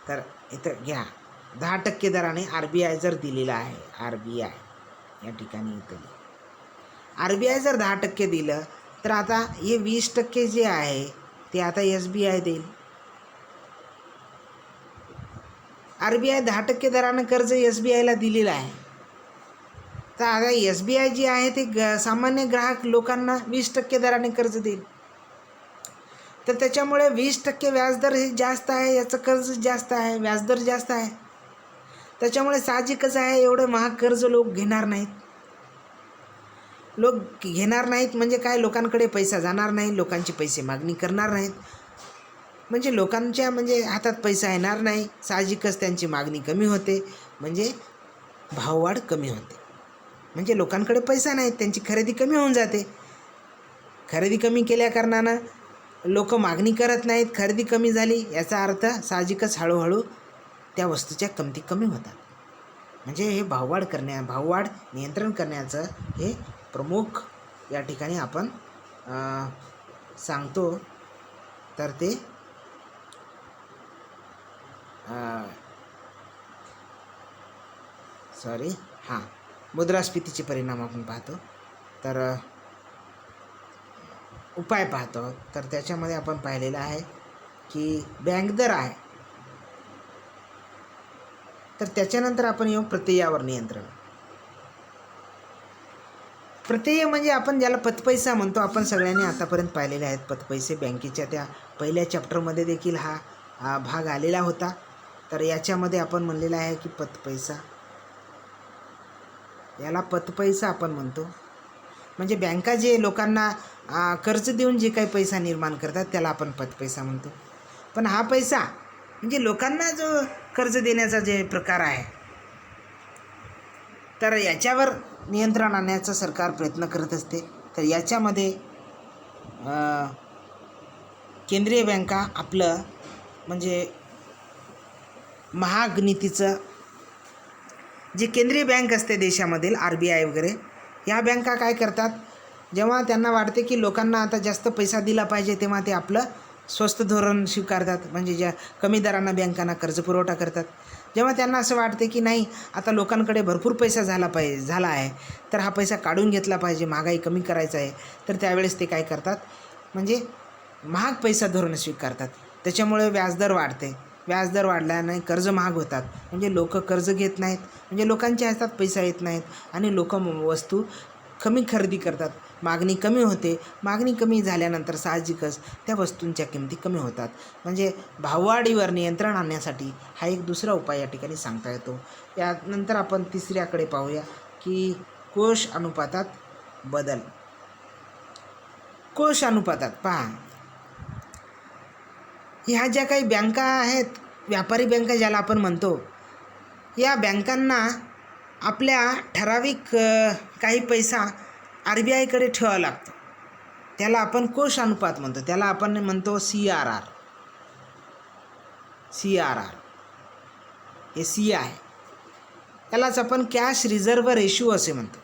तर इथं घ्या 10% दराने RBI जर दिलेला आहे, RBI या ठिकाणी इथं RBI जर 10% दिलं तर आता हे 20% जे आहे ते आता SBI देईल. RBI 10% दरानं कर्ज SBIला दिलेलं आहे, तर आता SBI जे आहे ते सामान्य ग्राहक लोकांना 20% दराने कर्ज देईल. तर त्याच्यामुळे 20% व्याजदर हे जास्त आहे, याचं कर्ज जास्त आहे, व्याजदर जास्त आहे. त्याच्यामुळे साहजिकच आहे एवढं महाग कर्ज लोक घेणार नाहीत. लोक घेणार नाहीत म्हणजे काय, लोकांकडे पैसा जाणार नाही, लोकांची पैसे मागणी करणार नाहीत, म्हणजे लोकांच्या म्हणजे हातात पैसा येणार नाही, साहजिकच त्यांची मागणी कमी होते, म्हणजे भाववाढ कमी होते. म्हणजे लोकांकडे पैसा नाही, त्यांची खरेदी कमी होऊन जाते. खरेदी कमी केल्या कारणानं लोक मागणी करत नाहीत, खरेदी कमी झाली, याचा अर्थ साहजिकच हळूहळू त्या वस्तूच्या किमती कमी होतात. म्हणजे हे भाववाढ नियंत्रण करण्याचं हे प्रमुख या ठिकाणी आपण सांगतो. तर ते मुद्रास्फीतीचे परिणाम आपण पाहतो, तर उपाय पाहतो. तर त्याच्यामध्ये आपण पाहिलेलं आहे की बँक दर आहे. तर त्याच्यानंतर आपण येऊ प्रत्ययावर नियंत्रण. प्रत्यय म्हणजे आपण ज्याला पतपैसा म्हणतो, आपण सगळ्यांनी आतापर्यंत पाहिलेले आहेत पतपैसे. बँकेच्या त्या पहिल्या चॅप्टरमध्ये देखील हा भाग आलेला होता. तर याच्यामध्ये आपण म्हणलेलं आहे की पतपैसा, याला पतपैसा आपण म्हणतो. म्हणजे बँका जे लोकांना कर्ज देऊन जे काही पैसा निर्माण करतात त्याला आपण पतपैसा म्हणतो. पण हा पैसा म्हणजे लोकांना जो कर्ज देण्याचा जे प्रकार आहे, तर याच्यावर नियंत्रण आणण्याचा सरकार प्रयत्न करत असते. तर याच्यामध्ये केंद्रीय बँका आपलं म्हणजे महाग नीतीचं जे केंद्रीय बँक असते देशामधील RBI वगैरे, ह्या बँका काय करतात, जेव्हा त्यांना वाटते की लोकांना आता जास्त पैसा दिला पाहिजे तेव्हा ते आपलं स्वस्त धोरण स्वीकारतात, म्हणजे ज्या कमी दरांना बँकांना कर्ज पुरवठा करतात. जेव्हा त्यांना असं वाटते की नाही आता लोकांकडे भरपूर पैसा झाला आहे, तर हा पैसा काढून घेतला पाहिजे, महागाई कमी करायचा आहे, तर त्यावेळेस ते काय करतात, म्हणजे महाग पैसा धोरण स्वीकारतात. त्याच्यामुळे व्याजदर वाढते. व्याजदर वाढल्याने कर्ज महाग होतात, म्हणजे लोक कर्ज घेत नाहीत, म्हणजे लोकांच्या हातात पैसा येत नाहीत आणि लोक वस्तू कमी खरेदी करतात, मागणी कमी होते. मागणी कमी झाल्यानंतर साहजिकच त्या वस्तूंच्या किमती कमी होतात. म्हणजे भाववाढीवर नियंत्रण आणण्यासाठी हा एक दुसरा उपाय या ठिकाणी सांगता येतो. यानंतर आपण तिसऱ्याकडे पाहूया की कोष अनुपातात बदल. कोष अनुपातात पहा, ह्या ज्या काही बँका आहेत, व्यापारी बँका ज्याला आपण म्हणतो, या बँकांना आपल्या ठराविक काही पैसा RBIकडे ठेवावा लागतो. त्याला आपण कोष अनुपात म्हणतो, त्याला आपण म्हणतो CRR. हे C आहे, त्यालाच आपण कॅश रिझर्व्ह रेशो असे म्हणतो.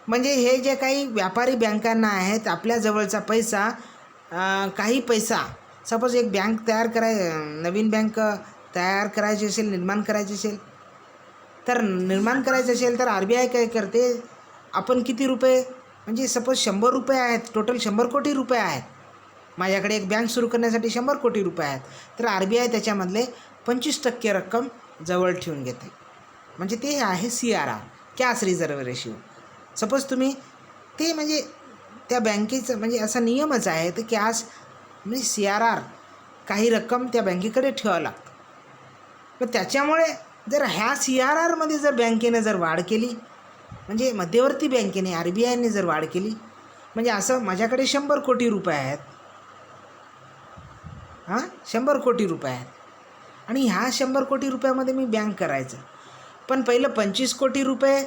म्हणजे हे जे काही व्यापारी बँकांना आहेत आपल्या जवळचा पैसा, काही पैसा सपोज एक बँक नवीन बँक तयार करायची असेल, निर्माण करायची असेल, तर RBI काय करते, आपण किती रुपये, म्हणजे सपोज 100 रुपये आहेत, टोटल 100 कोटी रुपये आहेत, माझ्याकडे एक बँक सुरू करण्यासाठी 100 कोटी रुपये आहेत, तर RBI त्याच्यामधले 25% रक्कम जवळ ठेवून घेते. म्हणजे ते आहे CRR, cash reserve ratio. Suppose तुम्ही ते म्हणजे त्या बँकेचं म्हणजे असा नियमच आहे, तर कॅश म्हणजे CRR काही रक्कम त्या बँकेकडे ठेवावं लागतं. पण त्याच्यामुळे जर ह्या CRRमध्ये जर बँकेने जर वाढ केली, म्हणजे मध्यवर्ती बँकेने RBIने जर वाढ केली, म्हणजे असं माझ्याकडे 100 कोटी रुपये आहेत, 100 कोटी रुपये आहेत, आणि ह्या 100 कोटी रुपयामध्ये मी बँक करायचं. पण पहिलं 25 कोटी रुपये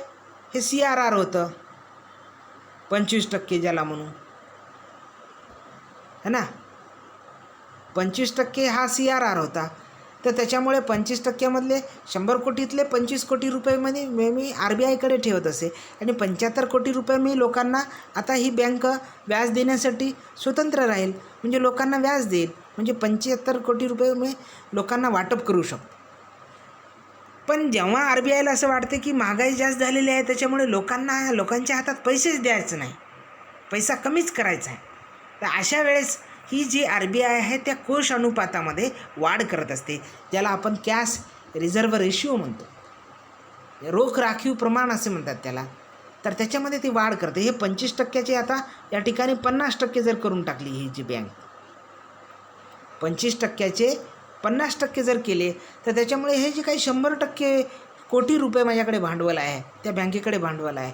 हे CRR होतं, 25% ज्याला म्हणू, है ना, 25% हा CRR होता. तर त्याच्यामुळे 25%मधले 100 कोटीतले 25 कोटी रुपयेमध्ये मी RBIकडे ठेवत असे, आणि 75 कोटी रुपये मी लोकांना, आता ही बँक व्याज देण्यासाठी स्वतंत्र राहील, म्हणजे लोकांना व्याज देईल, म्हणजे 75 कोटी रुपये मी लोकांना वाटप करू शकतो. पण जेव्हा RBIला असं वाटते की महागाई जास्त झालेली आहे, त्याच्यामुळे लोकांच्या हातात पैसेच द्यायचं नाही, पैसा कमीच करायचा आहे, तर अशा वेळेस ही जी RBI आहे त्या कोष अनुपातामध्ये वाढ करत असते, ज्याला आपण कॅश रिझर्व्ह रेशिओ म्हणतो, रोख राखीव प्रमाण असे म्हणतात त्याला. तर त्याच्यामध्ये ती वाढ करते. हे 25%चे आता या ठिकाणी 50% जर करून टाकली ही जी बँक, 25%चे 50% जर केले, तर त्याच्यामुळे हे जे काही 100% कोटी रुपये माझ्याकडे भांडवल आहे, त्या बँकेकडे भांडवल आहे,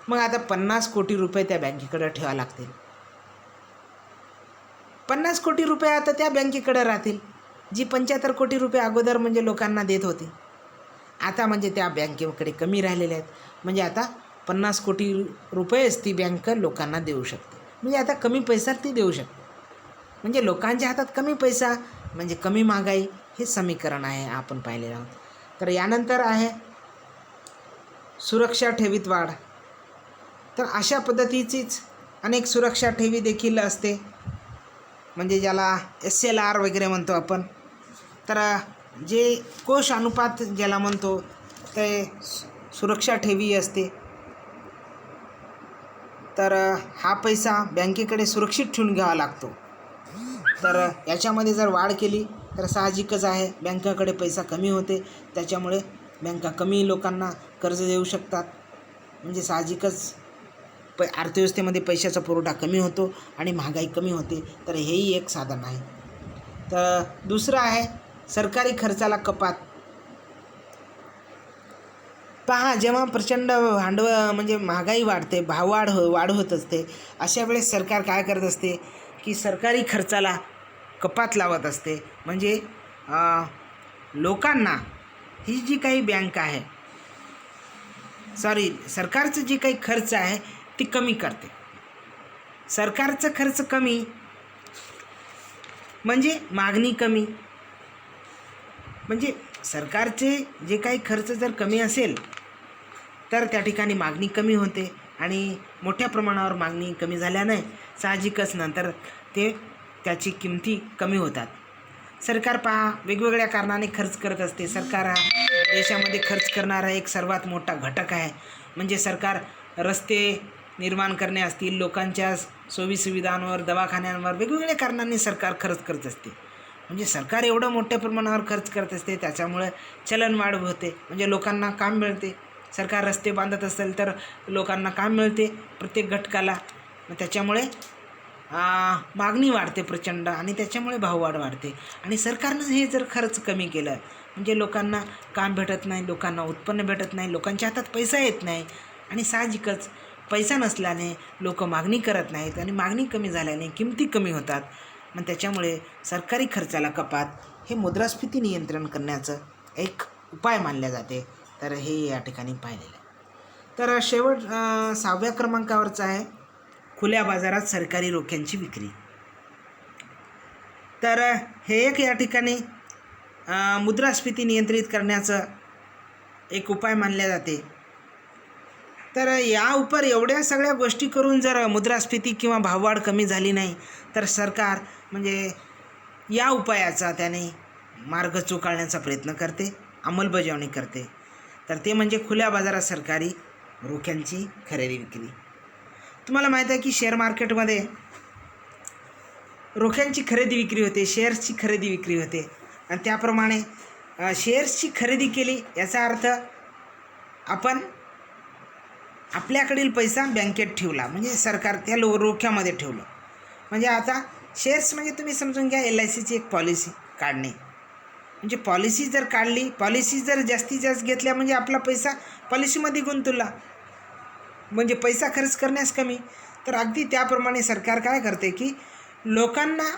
मग आता 50 कोटी रुपये त्या बँकेकडे ठेवावे लागतील. 50 कोटी रुपये आता त्या बँकेकडे राहतील, जी 75 कोटी रुपये अगोदर म्हणजे लोकांना देत होती, आता म्हणजे त्या बँकेकडे कमी राहिलेले आहेत. म्हणजे आता 50 कोटी रुपयेच ती बँक लोकांना देऊ शकते, म्हणजे आता कमी पैसा ती देऊ शकते. म्हणजे लोकांच्या हातात कमी पैसा म्हणजे कमी महागाई, हे समीकरण आहे आपण पाहिलेलं आहोत. तर यानंतर आहे सुरक्षा ठेवीत वाढ. तर अशा पद्धतीचीच अनेक सुरक्षा ठेवी देखील असते, म्हणजे ज्याला SLR वगैरे म्हणतो आपण. तर जे कोष अनुपात ज्याला म्हणतो ते सुरक्षा ठेवी असते. तर हा पैसा बँकेकडे सुरक्षित ठेवून घ्यावा लागतो. तर याच्यामध्ये जर वाढ केली तर साहजिकच आहे बँकाकडे पैसा कमी होते, त्याच्यामुळे बँका कमी लोकांना कर्ज देऊ शकतात, म्हणजे साहजिकच अर्थव्यवस्थेमध्ये पैशाचा पुरवठा कमी होतो आणि महागाई कमी होते. तर हेही एक साधन आहे. तर दुसरं आहे सरकारी खर्चाला कपात. पहा, जेव्हा प्रचंड म्हणजे महागाई वाढते, वाढ होत असते, अशा वेळेस सरकार काय करत असते की सरकारी खर्चाला कपात लावत असते. म्हणजे लोकांना ही जी काही बँक आहे, सरकारचं जे काही खर्च आहे ती कमी करते. सरकारचं खर्च कमी म्हणजे मागणी कमी, म्हणजे सरकारचे जे काही खर्च जर कमी असेल तर त्या ठिकाणी मागणी कमी होते, आणि मोठ्या प्रमाणावर मागणी कमी झाल्याने साहजिकच नंतर त्याची किमती कमी होतात. सरकार पहा वेगवेगळ्या कारणाने खर्च करत असते. सरकार हा देशामध्ये खर्च करणारा एक सर्वात मोठा घटक आहे. म्हणजे सरकार रस्ते निर्माण करणे असतील, लोकांच्या सोयीसुविधांवर, दवाखान्यांवर वेगवेगळ्या कारणांनी सरकार खर्च करत असते. म्हणजे सरकार एवढं मोठ्या प्रमाणावर खर्च करत असते, त्याच्यामुळे चलनवाढ होते, म्हणजे लोकांना काम मिळते. सरकार रस्ते बांधत असेल तर लोकांना काम मिळते प्रत्येक घटकाला, त्याच्यामुळे मागणी वाढते प्रचंड, आणि त्याच्यामुळे भाववाढ वाढते. आणि सरकारनं हे जर खर्च कमी केलं म्हणजे लोकांना काम भेटत नाही, लोकांना उत्पन्न भेटत नाही, लोकांच्या हातात पैसा येत नाही, आणि साहजिकच पैसा नसल्याने लोक मागणी करत नाहीत, आणि मागणी कमी झाल्याने किमती कमी होतात. मग त्याच्यामुळे सरकारी खर्चाला कपात हे मुद्रास्फीती नियंत्रण करण्याचं एक उपाय मानले जाते. तर हे या ठिकाणी पाहिलेलं आहे. तर शेवट 6व्या क्रमांकावरचं आहे खुल्या बाजारात सरकारी रोख्यांची विक्री. तर हे एक या ठिकाणी मुद्रास्फीती नियंत्रित करण्याचं एक उपाय मानले जाते. तर या उपर एवढ्या सगळ्या गोष्टी करून जर मुद्रास्फीती किंवा भाववाढ कमी झाली नाही तर सरकार म्हणजे या उपायाचा त्याने मार्ग चोखाळण्याचा प्रयत्न करते, अंमलबजावणी करते. तर ते म्हणजे खुल्या बाजारात सरकारी रोख्यांची खरेदी विक्री. तुम्हाला माहीत आहे की शेअर मार्केटमध्ये रोख्यांची खरेदी विक्री होते, शेअर्सची खरेदी विक्री होते. आणि त्याप्रमाणे शेअर्सची खरेदी केली याचा अर्थ आपण आपल्याकडील पैसा बँकेत ठेवला, म्हणजे सरकार त्या रोख्यामध्ये ठेवलं. म्हणजे आता शेअर्स म्हणजे तुम्ही समजून घ्या LICची एक पॉलिसी काढणे. म्हणजे पॉलिसी जर काढली, पॉलिसी जर जास्तीत जास्त घेतल्या म्हणजे आपला पैसा पॉलिसीमध्ये गुंतवला, म्हणजे पैसा खर्च करण्यास कमी. तर अगदी त्याप्रमाणे सरकार काय करते की लोकांना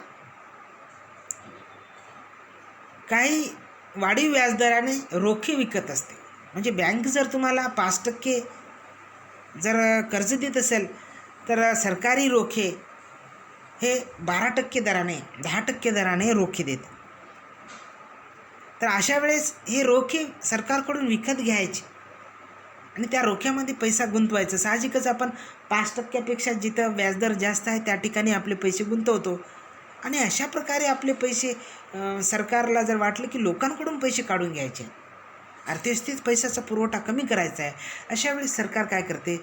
काही वाढीव व्याजदराने रोखे विकत असते. म्हणजे बँक जर तुम्हाला 5% जर कर्ज देत असेल तर सरकारी रोखे हे 12% दराने 10% दराने रोखे देते. तर अशा वेळेस हे रोखे सरकारकडून विकत घ्यायचे आणि त्या रोख्यामध्ये पैसा गुंतवायचा. साहजिकच आपण 5%पेक्षा जिथं व्याजदर जास्त आहे त्या ठिकाणी आपले पैसे गुंतवतो आणि अशा प्रकारे आपले पैसे सरकारला जर वाटलं की लोकांकडून पैसे काढून घ्यायचे, अर्थव्यवस्थेत पैशाचा पुरवठा कमी करायचा आहे, अशा वेळी सरकार काय करते,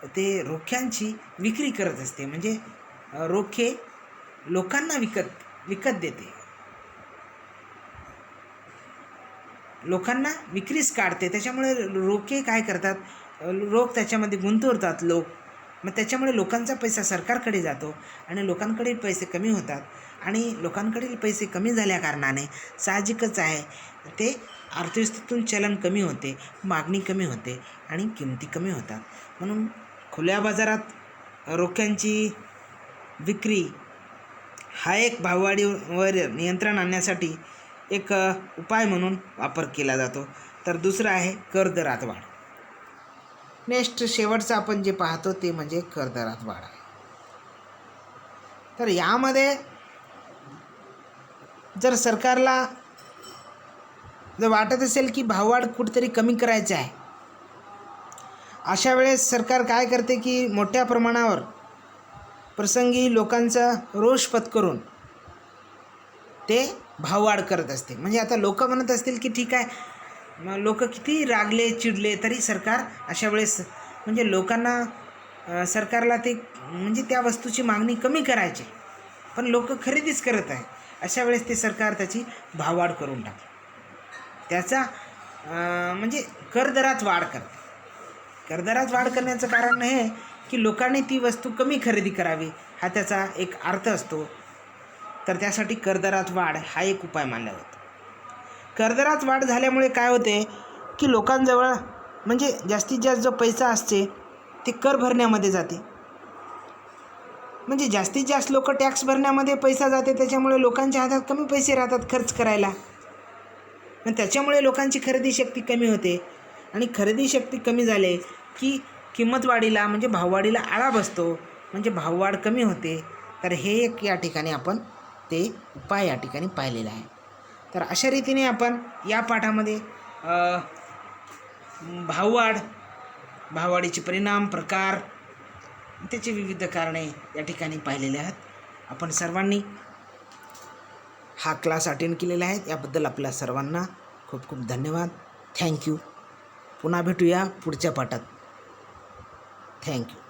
ते रोख्यांची विक्री करत असते. म्हणजे रोखे लोकांना विकत देते, लोकांना विक्रीस काढते. त्याच्यामुळे रोखे काय करतात, रोख त्याच्यामध्ये गुंतवतात लोक. मग त्याच्यामुळे लोकांचा पैसा सरकारकडे जातो आणि लोकांकडील पैसे कमी होतात आणि लोकांकडील पैसे कमी झाल्या कारणाने साहजिकच आहे ते अर्थव्यवस्थेतून चलन कमी होते, मागणी कमी होते आणि किमती कमी होतात. म्हणून खुल्या बाजारात रोख्यांची विक्री हा एक भाववाढीवर नियंत्रण आणण्यासाठी एक उपाय म्हणून वापर केला जातो. तर दुसरा आहे कर दरात वाढ. नेक्स्ट शेवटचं आपण जे पाहतो ते म्हणजे कर दरात वाढ आहे. तर यामध्ये जर सरकारला जर वाटत असेल की भाववाढ कुठेतरी कमी करायचं आहे, अशा वेळेस सरकार काय करते की मोठ्या प्रमाणावर प्रसंगी लोकांचा रोष पत्करून ते भाववाढ करत असते. म्हणजे आता लोक म्हणत असतील की ठीक आहे, लोक किती रागले चिडले तरी सरकार अशा वेळेस म्हणजे लोकांना सरकारला ते म्हणजे त्या वस्तूची मागणी कमी करायची, पण लोक खरेदीच करत आहे. अशा वेळेस ते सरकार त्याची भाववाढ करून टाकते, त्याचा म्हणजे करदरात वाढ करते. करदरात वाढ करण्याचं कारण हे की लोकांनी ती वस्तू कमी खरेदी करावी, हा त्याचा एक अर्थ असतो. तर त्यासाठी करदरात वाढ हा एक उपाय मानला जातो. करदरात वाढ झाल्यामुळे काय होते की लोकांजवळ म्हणजे जास्तीत जास्त जो पैसा असते ते कर भरण्यामध्ये जाते. म्हणजे जास्तीत जास्त लोक टॅक्स भरण्यामध्ये पैसा जाते, त्याच्यामुळे लोकांच्या हातात कमी पैसे राहतात खर्च करायला. आणि त्याच्यामुळे लोकांची खरेदी शक्ती कमी होते आणि खरेदी शक्ती कमी झाले की किंमत वाढीला म्हणजे भाववाढीला आळा बसतो, म्हणजे भाववाढ कमी होते. तर हे एक या ठिकाणी आपण ते उपाय या ठिकाणी पाहिलेला आहे. तर अशा रीतीने आपण या पाठामध्ये भाववाढीचे परिणाम, प्रकार, त्याची विविध कारणे या ठिकाणी पाहिलेले आहेत. आपण सर्वांनी हा क्लास अटेंड केलेला आहे, याबद्दल आपल्या सर्वांना खूप खूप धन्यवाद. थँक्यू. पुन्हा भेटूया पुढच्या पाठात. थँक्यू.